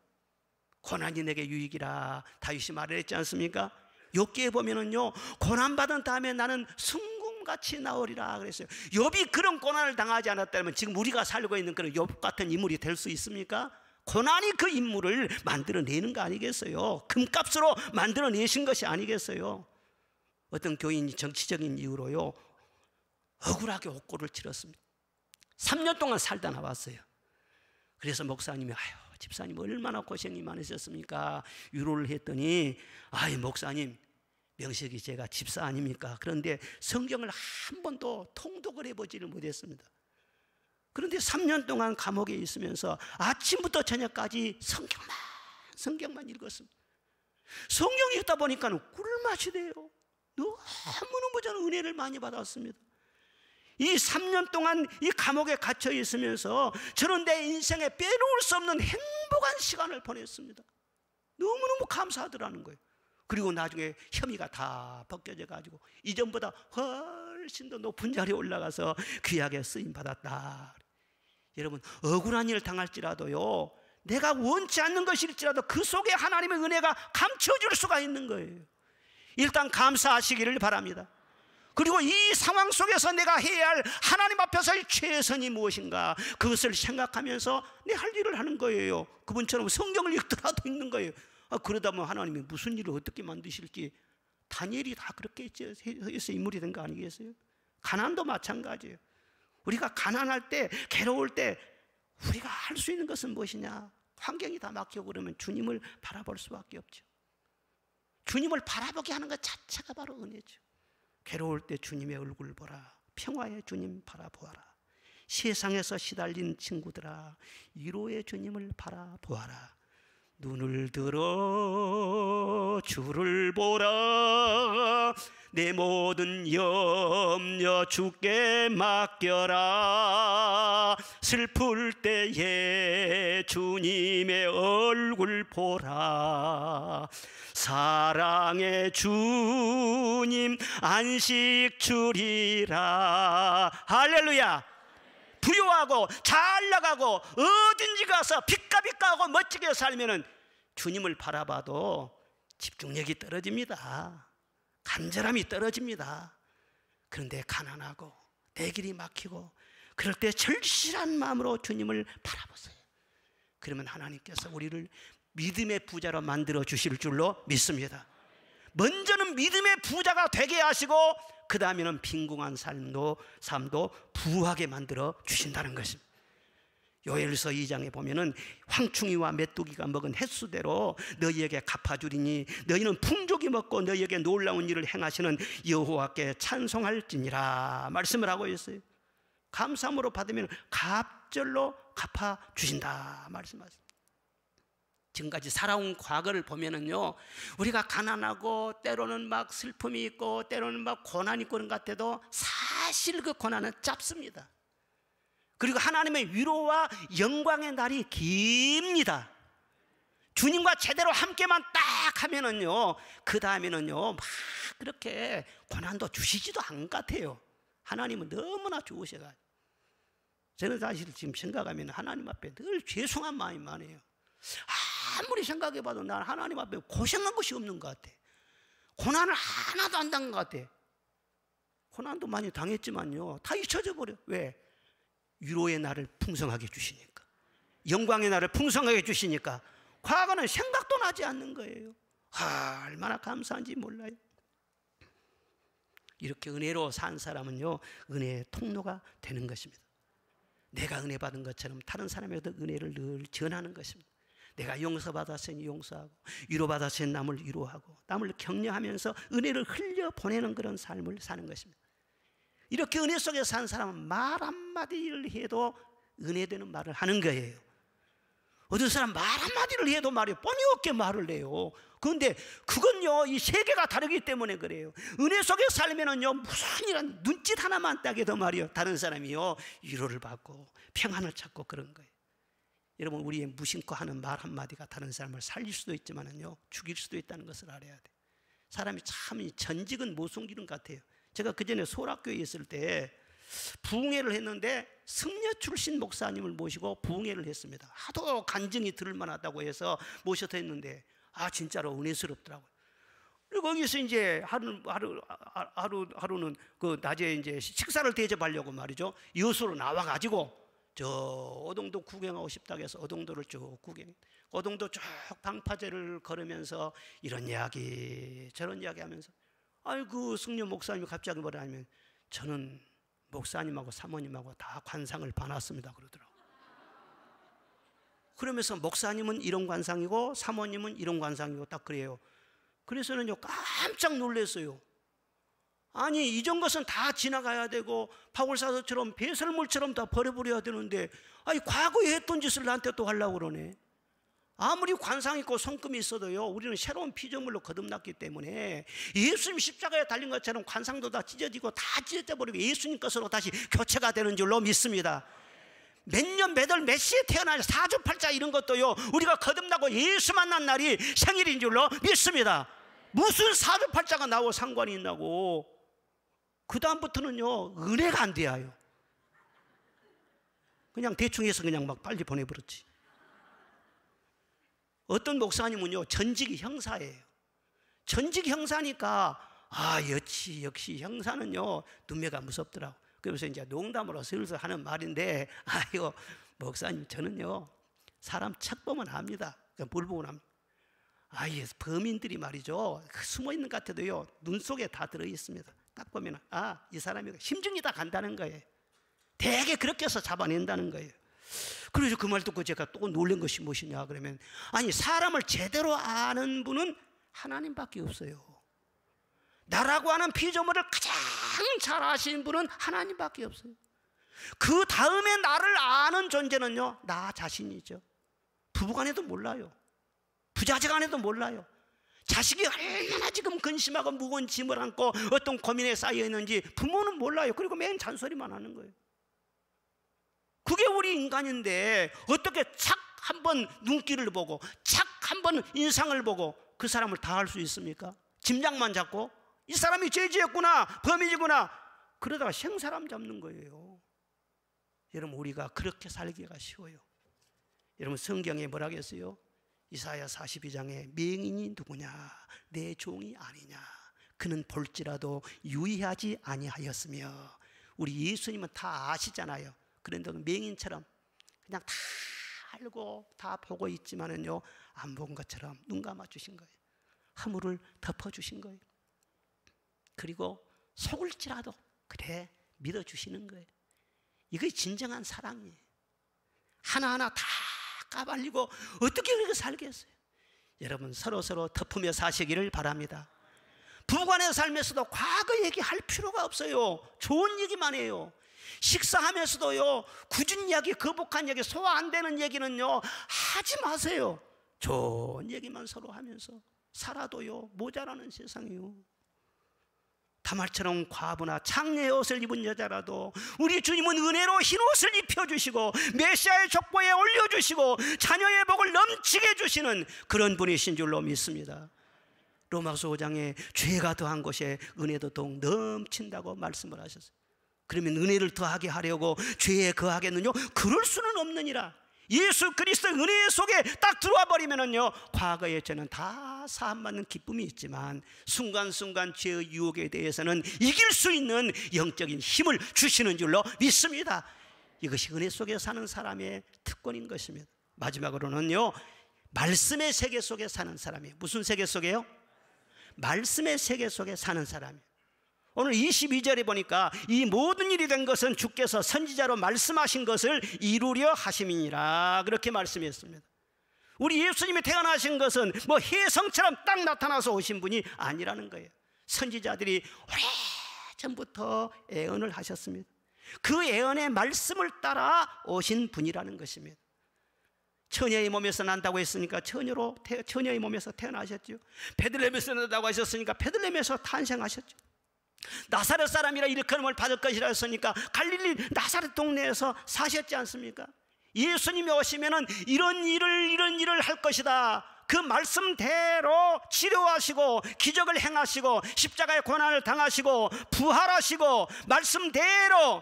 고난이 내게 유익이라 다윗이 말했지 않습니까? 욥기에 보면은요, 고난받은 다음에 나는 순금같이 나오리라 그랬어요. 욥이 그런 고난을 당하지 않았다면 지금 우리가 살고 있는 그런 욥 같은 인물이 될 수 있습니까? 고난이 그 인물을 만들어내는 거 아니겠어요? 금값으로 만들어내신 것이 아니겠어요? 어떤 교인이 정치적인 이유로요, 억울하게 옥고를 치렀습니다. 3년 동안 살다 나왔어요. 그래서 목사님이 아유, 집사님 얼마나 고생이 많으셨습니까? 위로를 했더니 아이 목사님, 명색이 제가 집사 아닙니까? 그런데 성경을 한 번도 통독을 해보지를 못했습니다. 그런데 3년 동안 감옥에 있으면서 아침부터 저녁까지 성경만 읽었습니다. 성경 읽다 보니까 꿀맛이 돼요. 너무너무 저는 은혜를 많이 받았습니다. 이 3년 동안 이 감옥에 갇혀 있으면서 저는 내 인생에 빼놓을 수 없는 행복한 시간을 보냈습니다. 너무너무 감사하더라는 거예요. 그리고 나중에 혐의가 다 벗겨져 가지고 이전보다 훨씬 더 높은 자리에 올라가서 귀하게 쓰임 받았다. 여러분, 억울한 일을 당할지라도요, 내가 원치 않는 것일지라도 그 속에 하나님의 은혜가 감춰줄 수가 있는 거예요. 일단 감사하시기를 바랍니다. 그리고 이 상황 속에서 내가 해야 할 하나님 앞에서의 최선이 무엇인가, 그것을 생각하면서 내 할 일을 하는 거예요. 그분처럼 성경을 읽더라도 읽는 거예요. 그러다 보면 하나님이 무슨 일을 어떻게 만드실지, 다니엘이 다 그렇게 해서 인물이 된 거 아니겠어요? 가난도 마찬가지예요. 우리가 가난할 때, 괴로울 때 우리가 할 수 있는 것은 무엇이냐? 환경이 다 막히고 그러면 주님을 바라볼 수밖에 없죠. 주님을 바라보게 하는 것 자체가 바로 은혜죠. 괴로울 때 주님의 얼굴 보라. 평화의 주님 바라보아라. 세상에서 시달린 친구들아, 위로의 주님을 바라보아라. 눈을 들어 주를 보라. 내 모든 염려 주께 맡겨라. 슬플 때에 주님의 얼굴 보라. 사랑의 주님 안식 주리라. 할렐루야. 부유하고 잘 나가고 어딘지 가서 빚가빚가하고 멋지게 살면은 주님을 바라봐도 집중력이 떨어집니다. 간절함이 떨어집니다. 그런데 가난하고 내 길이 막히고 그럴 때 절실한 마음으로 주님을 바라보세요. 그러면 하나님께서 우리를 믿음의 부자로 만들어 주실 줄로 믿습니다. 먼저는 믿음의 부자가 되게 하시고 그 다음에는 빈궁한 삶도 부하게 만들어 주신다는 것입니다. 요엘서 2장에 보면은 황충이와 메뚜기가 먹은 횟수대로 너희에게 갚아주리니 너희는 풍족이 먹고 너희에게 놀라운 일을 행하시는 여호와께 찬송할지니라 말씀을 하고 있어요. 감사함으로 받으면 갑절로 갚아주신다 말씀하십니다. 지금까지 살아온 과거를 보면은요, 우리가 가난하고 때로는 막 슬픔이 있고 때로는 막 고난이 있고 그런 것 같아도 사실 그 고난은 짧습니다. 그리고 하나님의 위로와 영광의 날이 깁니다. 주님과 제대로 함께만 딱 하면은요, 그 다음에는요 막 그렇게 고난도 주시지도 않은 것 같아요. 하나님은 너무나 좋으셔가지고 저는 사실 지금 생각하면 하나님 앞에 늘 죄송한 마음이 많아요. 아무리 생각해봐도 난 하나님 앞에 고생한 것이 없는 것 같아. 고난을 하나도 안 당한 것 같아. 고난도 많이 당했지만요 다 잊혀져 버려. 왜? 위로의 날을 풍성하게 주시니까, 영광의 날을 풍성하게 주시니까 과거는 생각도 나지 않는 거예요. 얼마나 감사한지 몰라요. 이렇게 은혜로 산 사람은요 은혜의 통로가 되는 것입니다. 내가 은혜 받은 것처럼 다른 사람에게도 은혜를 늘 전하는 것입니다. 내가 용서받았으니 용서하고 위로받았으니 남을 위로하고 남을 격려하면서 은혜를 흘려보내는 그런 삶을 사는 것입니다. 이렇게 은혜 속에 산 사람은 말 한마디를 해도 은혜되는 말을 하는 거예요. 어떤 사람 말 한마디를 해도 말이에요 뻔히 없게 말을 해요. 그런데 그건요 이 세계가 다르기 때문에 그래요. 은혜 속에 살면은요 무슨 이런 눈짓 하나만 따게도 말이요 다른 사람이요 위로를 받고 평안을 찾고 그런 거예요. 여러분, 우리의 무심코 하는 말 한마디가 다른 사람을 살릴 수도 있지만은요 죽일 수도 있다는 것을 알아야 돼. 사람이 참 전직은 못 숨기는 것 같아요. 제가 그전에 소락교에 있을 때 부흥회를 했는데 승려 출신 목사님을 모시고 부흥회를 했습니다. 하도 간증이 들을 만하다고 해서 모셔서 했는데 진짜로 은혜스럽더라고요. 그리고 거기서 이제 하루는 그 낮에 이제 식사를 대접하려고 말이죠 여수로 나와가지고 저 어동도 구경하고 싶다고 해서 어동도를 쭉 구경, 어동도 쭉 방파제를 걸으면서 이런 이야기 저런 이야기 하면서 그 승려 목사님이 갑자기 뭐라 하면 저는 목사님하고 사모님하고 다 관상을 봐놨습니다 그러더라고요. 그러면서 목사님은 이런 관상이고 사모님은 이런 관상이고 딱 그래요. 그래서는요 깜짝 놀랐어요. 아니 이전 것은 다 지나가야 되고 바울사도처럼 배설물처럼 다 버려버려야 되는데 과거에 했던 짓을 나한테 또 하려고 그러네. 아무리 관상 있고 손금이 있어도요 우리는 새로운 피조물로 거듭났기 때문에 예수님 십자가에 달린 것처럼 관상도 다 찢어지고 다 찢어져 버리고 예수님 것으로 다시 교체가 되는 줄로 믿습니다. 몇 년 몇 월 몇 시에 태어나서 사주팔자 이런 것도요 우리가 거듭나고 예수 만난 날이 생일인 줄로 믿습니다. 무슨 사주팔자가 나와 상관이 있나고. 그 다음부터는요 은혜가 안 돼요. 그냥 대충 해서 그냥 막 빨리 보내버렸지. 어떤 목사님은요 전직이 형사예요. 전직 형사니까 역시 형사는요 눈매가 무섭더라고. 그래서 이제 농담으로 슬슬 하는 말인데 목사님 저는요 사람 척보면 합니다. 뭘 보고 합니다. 범인들이 말이죠 숨어있는 것 같아도요 눈 속에 다 들어있습니다. 딱 보면 이 사람이 심증이 다 간다는 거예요. 되게 그렇게 해서 잡아낸다는 거예요. 그래서 그 말 듣고 제가 또 놀란 것이 무엇이냐 그러면 사람을 제대로 아는 분은 하나님밖에 없어요. 나라고 하는 피조물을 가장 잘 아시는 분은 하나님밖에 없어요. 그 다음에 나를 아는 존재는요, 나 자신이죠. 부부간에도 몰라요. 부자지간에도 몰라요. 자식이 얼마나 지금 근심하고 무거운 짐을 안고 어떤 고민에 쌓여 있는지 부모는 몰라요. 그리고 맨 잔소리만 하는 거예요. 그게 우리 인간인데 어떻게 착 한번 눈길을 보고 착 한번 인상을 보고 그 사람을 다 할 수 있습니까? 짐작만 잡고 이 사람이 죄 지었구나, 범인이구나, 그러다가 생사람 잡는 거예요. 여러분, 우리가 그렇게 살기가 쉬워요. 여러분, 성경에 뭐라고 했어요? 이사야 42장에 맹인이 누구냐? 내 종이 아니냐? 그는 볼지라도 유의하지 아니하였으며. 우리 예수님은 다 아시잖아요. 그런데 맹인처럼 그냥 다 알고 다 보고 있지만은요, 안 본 것처럼 눈 감아 주신 거예요. 허물을 덮어 주신 거예요. 그리고 속을지라도 그래 믿어 주시는 거예요. 이게 진정한 사랑이에요. 하나하나 다 까발리고 어떻게 그렇게 살겠어요? 여러분, 서로서로 덮으며 사시기를 바랍니다. 부부간의 삶에서도 과거 얘기할 필요가 없어요. 좋은 얘기만 해요. 식사하면서도요, 굳은 이야기, 거북한 얘기, 소화 안 되는 얘기는요 하지 마세요. 좋은 얘기만 서로 하면서 살아도요 모자라는 세상이요. 다말처럼 과부나 창녀의 옷을 입은 여자라도 우리 주님은 은혜로 흰 옷을 입혀주시고 메시아의 족보에 올려주시고 자녀의 복을 넘치게 주시는 그런 분이신 줄로 믿습니다. 로마서 5장에 죄가 더한 곳에 은혜도 더욱 넘친다고 말씀을 하셨어요. 그러면 은혜를 더하게 하려고 죄에 거하겠느냐? 그럴 수는 없느니라. 예수 그리스도의 은혜 속에 딱 들어와 버리면은요, 과거의 죄는 다 사함받는 기쁨이 있지만 순간순간 죄의 유혹에 대해서는 이길 수 있는 영적인 힘을 주시는 줄로 믿습니다. 이것이 은혜 속에 사는 사람의 특권인 것입니다. 마지막으로는요, 말씀의 세계 속에 사는 사람이에요. 무슨 세계 속에요? 말씀의 세계 속에 사는 사람이에요. 오늘 22절에 보니까 이 모든 일이 된 것은 주께서 선지자로 말씀하신 것을 이루려 하심이니라, 그렇게 말씀했습니다. 우리 예수님이 태어나신 것은 뭐 혜성처럼 딱 나타나서 오신 분이 아니라는 거예요. 선지자들이 오래전부터 예언을 하셨습니다. 그 예언의 말씀을 따라 오신 분이라는 것입니다. 처녀의 몸에서 난다고 했으니까 처녀의 몸에서 태어나셨죠. 베들레헴에서 난다고 하셨으니까 베들레헴에서 탄생하셨죠. 나사렛 사람이라 일컬음을 받을 것이라 했으니까 갈릴리 나사렛 동네에서 사셨지 않습니까? 예수님이 오시면은 이런 일을 할 것이다, 그 말씀대로 치료하시고 기적을 행하시고 십자가의 고난을 당하시고 부활하시고 말씀대로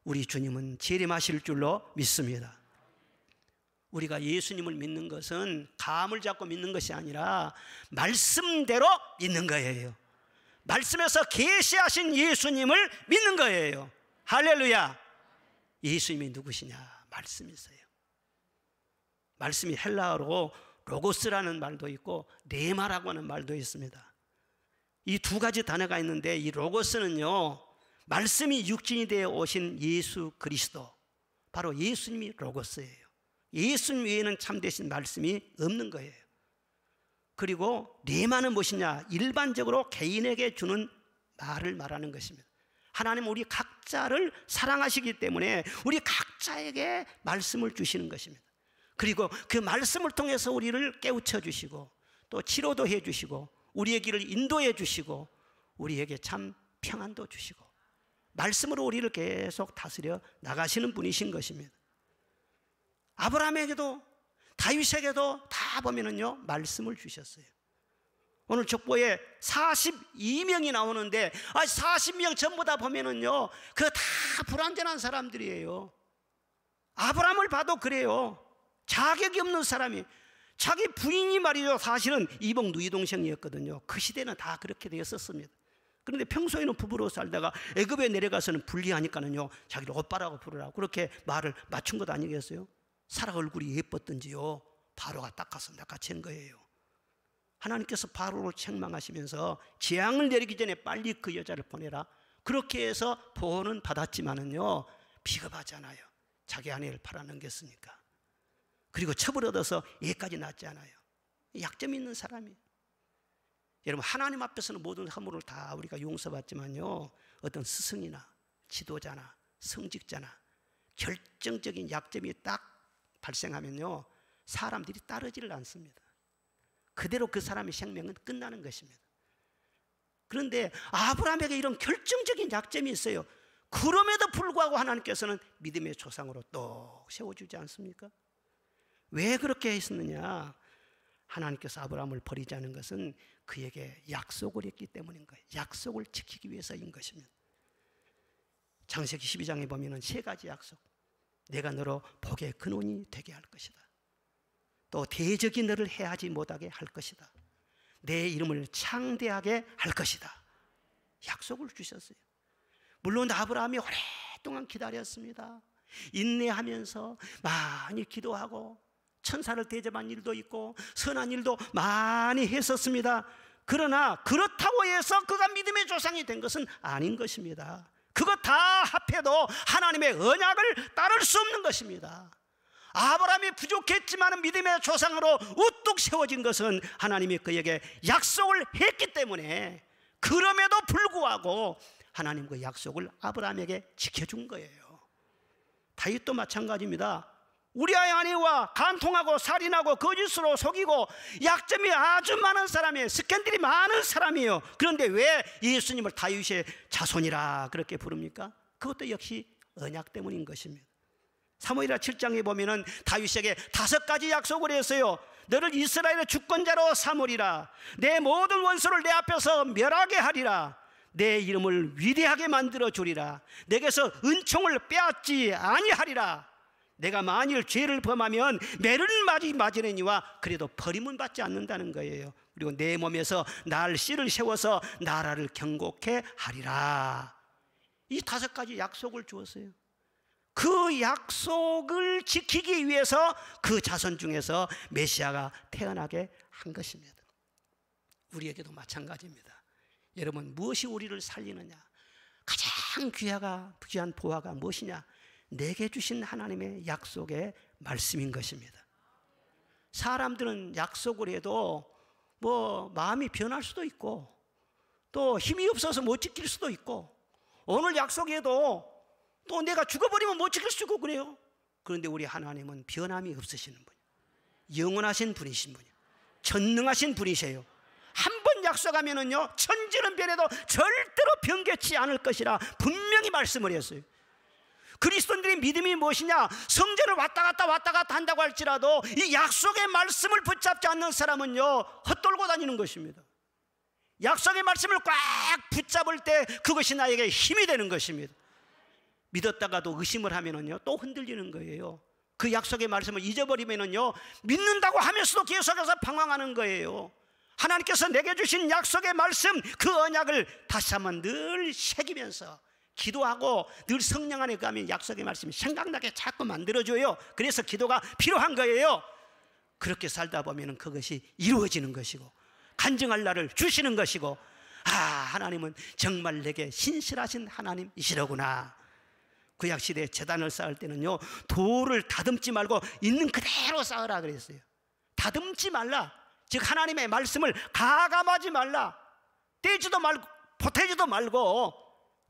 우리 주님은 재림하실 줄로 믿습니다. 우리가 예수님을 믿는 것은 감을 잡고 믿는 것이 아니라 말씀대로 믿는 거예요. 말씀에서 계시하신 예수님을 믿는 거예요. 할렐루야. 예수님이 누구시냐? 말씀이세요. 말씀이 헬라어로 로고스라는 말도 있고 레마라고 하는 말도 있습니다. 이 두 가지 단어가 있는데 이 로고스는요, 말씀이 육신이 되어 오신 예수 그리스도, 바로 예수님이 로고스예요. 예수님 외에는 참되신 말씀이 없는 거예요. 그리고 레마는 무엇이냐? 일반적으로 개인에게 주는 말을 말하는 것입니다. 하나님은 우리 각자를 사랑하시기 때문에 우리 각자에게 말씀을 주시는 것입니다. 그리고 그 말씀을 통해서 우리를 깨우쳐 주시고 또 치료도 해 주시고 우리의 길을 인도해 주시고 우리에게 참 평안도 주시고 말씀으로 우리를 계속 다스려 나가시는 분이신 것입니다. 아브라함에게도 다윗에게도 다 보면은요, 말씀을 주셨어요. 오늘 족보에 42명이 나오는데 40명 전부 다 보면은요, 그거 다 불완전한 사람들이에요. 아브라함을 봐도 그래요. 자격이 없는 사람이, 자기 부인이 말이죠, 사실은 이복 누이동생이었거든요. 그 시대는 다 그렇게 되었었습니다. 그런데 평소에는 부부로 살다가 애굽에 내려가서는 불리하니까는요, 자기를 오빠라고 부르라고 그렇게 말을 맞춘 것 아니겠어요? 사라 얼굴이 예뻤던지요, 바로가 닦아서 낚아챈 거예요. 하나님께서 바로를 책망하시면서 재앙을 내리기 전에 빨리 그 여자를 보내라, 그렇게 해서 보호는 받았지만은요, 비겁하잖아요. 자기 아내를 팔아넘겼으니까. 그리고 첩을 얻어서 애까지 낳지 않아요. 약점이 있는 사람이에요. 여러분, 하나님 앞에서는 모든 허물을 다 우리가 용서받지만요, 어떤 스승이나 지도자나 성직자나 결정적인 약점이 딱 발생하면요, 사람들이 따르지를 않습니다. 그대로 그 사람의 생명은 끝나는 것입니다. 그런데 아브라함에게 이런 결정적인 약점이 있어요. 그럼에도 불구하고 하나님께서는 믿음의 조상으로 또 세워주지 않습니까? 왜 그렇게 했느냐? 하나님께서 아브라함을 버리지 않은 것은 그에게 약속을 했기 때문인 거예요. 약속을 지키기 위해서인 것입니다. 창세기 12장에 보면 세 가지 약속. 내가 너로 복의 근원이 되게 할 것이다. 또 대적이 너를 해하지 못하게 할 것이다. 내 이름을 창대하게 할 것이다. 약속을 주셨어요. 물론 아브라함이 오랫동안 기다렸습니다. 인내하면서 많이 기도하고 천사를 대접한 일도 있고 선한 일도 많이 했었습니다. 그러나 그렇다고 해서 그가 믿음의 조상이 된 것은 아닌 것입니다. 그거 다 합해도 하나님의 언약을 따를 수 없는 것입니다. 아브라함이 부족했지만 믿음의 조상으로 우뚝 세워진 것은 하나님이 그에게 약속을 했기 때문에, 그럼에도 불구하고 하나님 그 약속을 아브라함에게 지켜준 거예요. 다윗도 마찬가지입니다. 우리아의 아내와 간통하고 살인하고 거짓으로 속이고 약점이 아주 많은 사람이에요. 스캔들이 많은 사람이에요. 그런데 왜 예수님을 다윗의 자손이라 그렇게 부릅니까? 그것도 역시 언약 때문인 것입니다. 사무엘하 7장에 보면은 다윗에게 5가지 약속을 했어요. 너를 이스라엘의 주권자로 삼으리라. 내 모든 원수를 내 앞에서 멸하게 하리라. 내 이름을 위대하게 만들어 주리라. 내게서 은총을 빼앗지 아니하리라. 내가 만일 죄를 범하면 매를 맞으려니와 그래도 버림은 받지 않는다는 거예요. 그리고 내 몸에서 날 씨를 세워서 나라를 경고케 하리라. 이 5가지 약속을 주었어요. 그 약속을 지키기 위해서 그 자손 중에서 메시아가 태어나게 한 것입니다. 우리에게도 마찬가지입니다. 여러분, 무엇이 우리를 살리느냐? 가장 귀한 보화가 무엇이냐? 내게 주신 하나님의 약속의 말씀인 것입니다. 사람들은 약속을 해도 마음이 변할 수도 있고 또 힘이 없어서 못 지킬 수도 있고, 오늘 약속해도 또 내가 죽어버리면 못 지킬 수 있고 그래요. 그런데 우리 하나님은 변함이 없으시는 분이에요. 영원하신 분이신 분이에요. 전능하신 분이세요. 한 번 약속하면은요, 천지는 변해도 절대로 변개치 않을 것이라 분명히 말씀을 했어요. 그리스도인들의 믿음이 무엇이냐? 성전을 왔다 갔다 한다고 할지라도 이 약속의 말씀을 붙잡지 않는 사람은요, 헛돌고 다니는 것입니다. 약속의 말씀을 꽉 붙잡을 때 그것이 나에게 힘이 되는 것입니다. 믿었다가도 의심을 하면은요, 또 흔들리는 거예요. 그 약속의 말씀을 잊어버리면은요, 믿는다고 하면서도 계속해서 방황하는 거예요. 하나님께서 내게 주신 약속의 말씀, 그 언약을 다시 한번 늘 새기면서 기도하고 늘 성령 안에 가면 약속의 말씀이 생각나게 자꾸 만들어줘요. 그래서 기도가 필요한 거예요. 그렇게 살다 보면 그것이 이루어지는 것이고 간증할 날을 주시는 것이고, 하나님은 정말 내게 신실하신 하나님이시로구나. 구약시대에 제단을 쌓을 때는요, 돌을 다듬지 말고 있는 그대로 쌓으라 그랬어요. 다듬지 말라. 즉 하나님의 말씀을 가감하지 말라. 떼지도 말고 보태지도 말고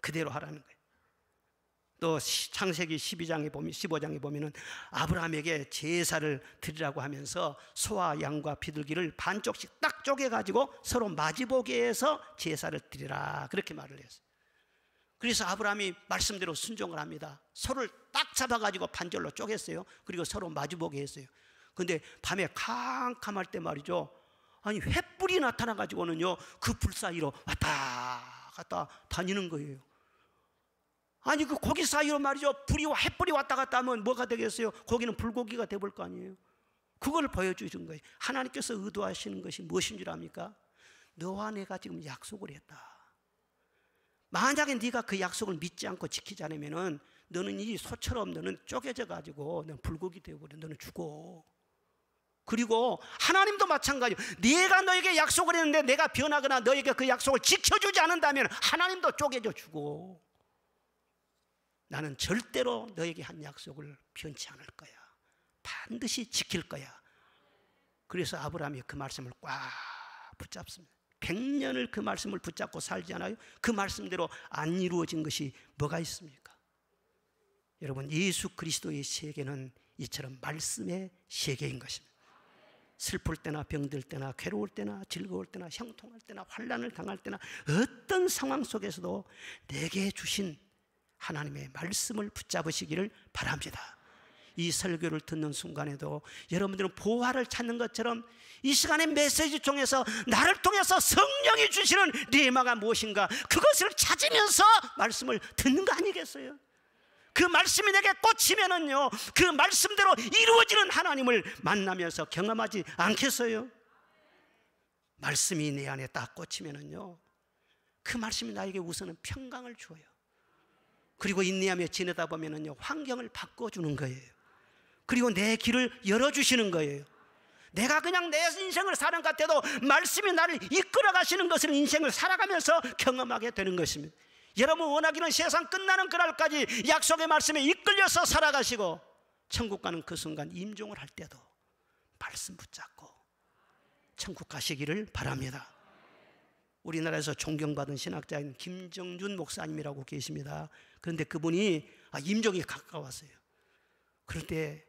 그대로 하라는 거예요. 또 창세기 15장에 보면은 아브라함에게 제사를 드리라고 하면서 소와 양과 비둘기를 반쪽씩 딱 쪼개가지고 서로 마주보게 해서 제사를 드리라, 그렇게 말을 했어요. 그래서 아브라함이 말씀대로 순종을 합니다. 소를 딱 잡아가지고 반절로 쪼갰어요. 그리고 서로 마주보게 했어요. 근데 밤에 캄캄할 때 말이죠, 아니 횃불이 나타나가지고는요, 그 불 사이로 왔다 갔다 다니는 거예요. 아니 그 고기 사이로 말이죠, 횃불이 왔다 갔다 하면 뭐가 되겠어요? 고기는 불고기가 돼볼 거 아니에요. 그걸 보여주신 거예요. 하나님께서 의도하시는 것이 무엇인 줄 압니까? 너와 내가 지금 약속을 했다. 만약에 네가 그 약속을 믿지 않고 지키지 않으면은 너는 이 소처럼 너는 쪼개져 가지고 너는 불고기 되어버려. 너는 죽어. 그리고 하나님도 마찬가지예요. 내가 너에게 약속을 했는데 내가 변하거나 너에게 그 약속을 지켜주지 않는다면 하나님도 쪼개져 죽어. 나는 절대로 너에게 한 약속을 변치 않을 거야. 반드시 지킬 거야. 그래서 아브라함이 그 말씀을 꽉 붙잡습니다. 100년을 그 말씀을 붙잡고 살지 않아요? 그 말씀대로 안 이루어진 것이 뭐가 있습니까? 여러분, 예수 그리스도의 세계는 이처럼 말씀의 세계인 것입니다. 슬플 때나 병들 때나 괴로울 때나 즐거울 때나 형통할 때나 환난을 당할 때나 어떤 상황 속에서도 내게 주신 하나님의 말씀을 붙잡으시기를 바랍니다. 이 설교를 듣는 순간에도 여러분들은 보화를 찾는 것처럼 이 시간의 메시지 통해서 나를 통해서 성령이 주시는 레마가 무엇인가, 그것을 찾으면서 말씀을 듣는 거 아니겠어요? 그 말씀이 내게 꽂히면은요, 그 말씀대로 이루어지는 하나님을 만나면서 경험하지 않겠어요? 말씀이 내 안에 딱 꽂히면은요, 그 말씀이 나에게 우선은 평강을 주어요. 그리고 인내하며 지내다 보면은요, 환경을 바꿔주는 거예요. 그리고 내 길을 열어주시는 거예요. 내가 그냥 내 인생을 사는 것 같아도 말씀이 나를 이끌어 가시는 것을 인생을 살아가면서 경험하게 되는 것입니다. 여러분 원하기는 세상 끝나는 그날까지 약속의 말씀에 이끌려서 살아가시고 천국 가는 그 순간 임종을 할 때도 말씀 붙잡고 천국 가시기를 바랍니다. 우리나라에서 존경받은 신학자인 김정준 목사님이라고 계십니다. 그런데 그분이 임종이 가까웠어요. 그럴 때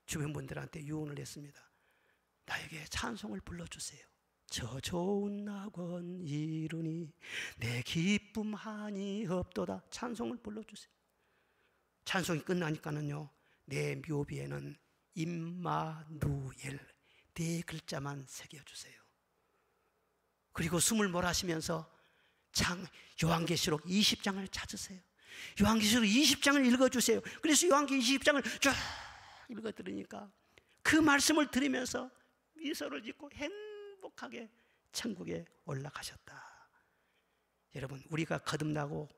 주변 분들한테 유언을 했습니다. 나에게 찬송을 불러주세요. 저 좋은 낙원 이루니 내 기쁨 한이 없도다. 찬송을 불러주세요. 찬송이 끝나니까는요, 내 묘비에는 임마누엘 네 글자만 새겨주세요. 그리고 숨을 몰아쉬면서 요한계시록 20장을 찾으세요. 요한계시록 20장을 읽어주세요. 그래서 요한계시록 20장을 쫙 읽어들으니까 그 말씀을 들으면서 미소를 짓고 행복하게 천국에 올라가셨다. 여러분, 우리가 거듭나고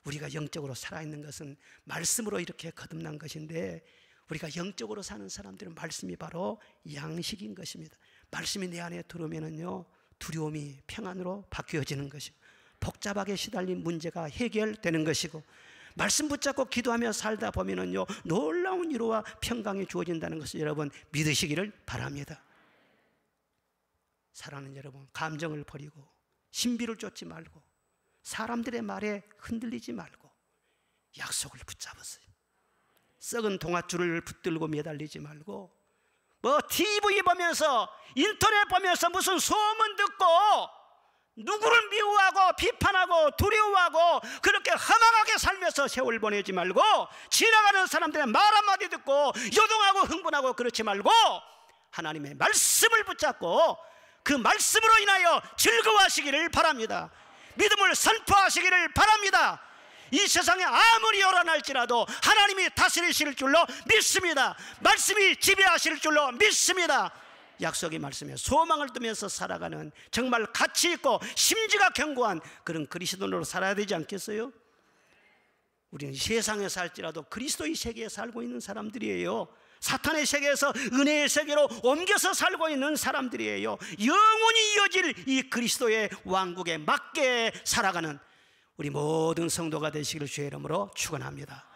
우리가 영적으로 살아있는 것은 말씀으로 이렇게 거듭난 것인데, 우리가 영적으로 사는 사람들은 말씀이 바로 양식인 것입니다. 말씀이 내 안에 들어오면은요, 두려움이 평안으로 바뀌어지는 것이고, 복잡하게 시달린 문제가 해결되는 것이고, 말씀 붙잡고 기도하며 살다 보면은요, 놀라운 위로와 평강이 주어진다는 것을 여러분 믿으시기를 바랍니다. 사랑하는 여러분, 감정을 버리고 신비를 쫓지 말고 사람들의 말에 흔들리지 말고 약속을 붙잡으세요. 썩은 동아줄을 붙들고 매달리지 말고 TV 보면서 인터넷 보면서 무슨 소문 듣고 누구를 미워하고 비판하고 두려워하고 그렇게 험악하게 살면서 세월 보내지 말고, 지나가는 사람들의 말 한마디 듣고 요동하고 흥분하고 그렇지 말고 하나님의 말씀을 붙잡고 그 말씀으로 인하여 즐거워하시기를 바랍니다. 믿음을 선포하시기를 바랍니다. 이 세상에 아무리 요란할지라도 하나님이 다스리실 줄로 믿습니다. 말씀이 지배하실 줄로 믿습니다. 약속의 말씀에 소망을 두면서 살아가는 정말 가치 있고 심지가 견고한 그런 그리스도인으로 살아야 되지 않겠어요? 우리는 세상에 살지라도 그리스도의 세계에 살고 있는 사람들이에요. 사탄의 세계에서 은혜의 세계로 옮겨서 살고 있는 사람들이에요. 영원히 이어질 이 그리스도의 왕국에 맞게 살아가는 우리 모든 성도가 되시기를 주의 이름으로 축원합니다.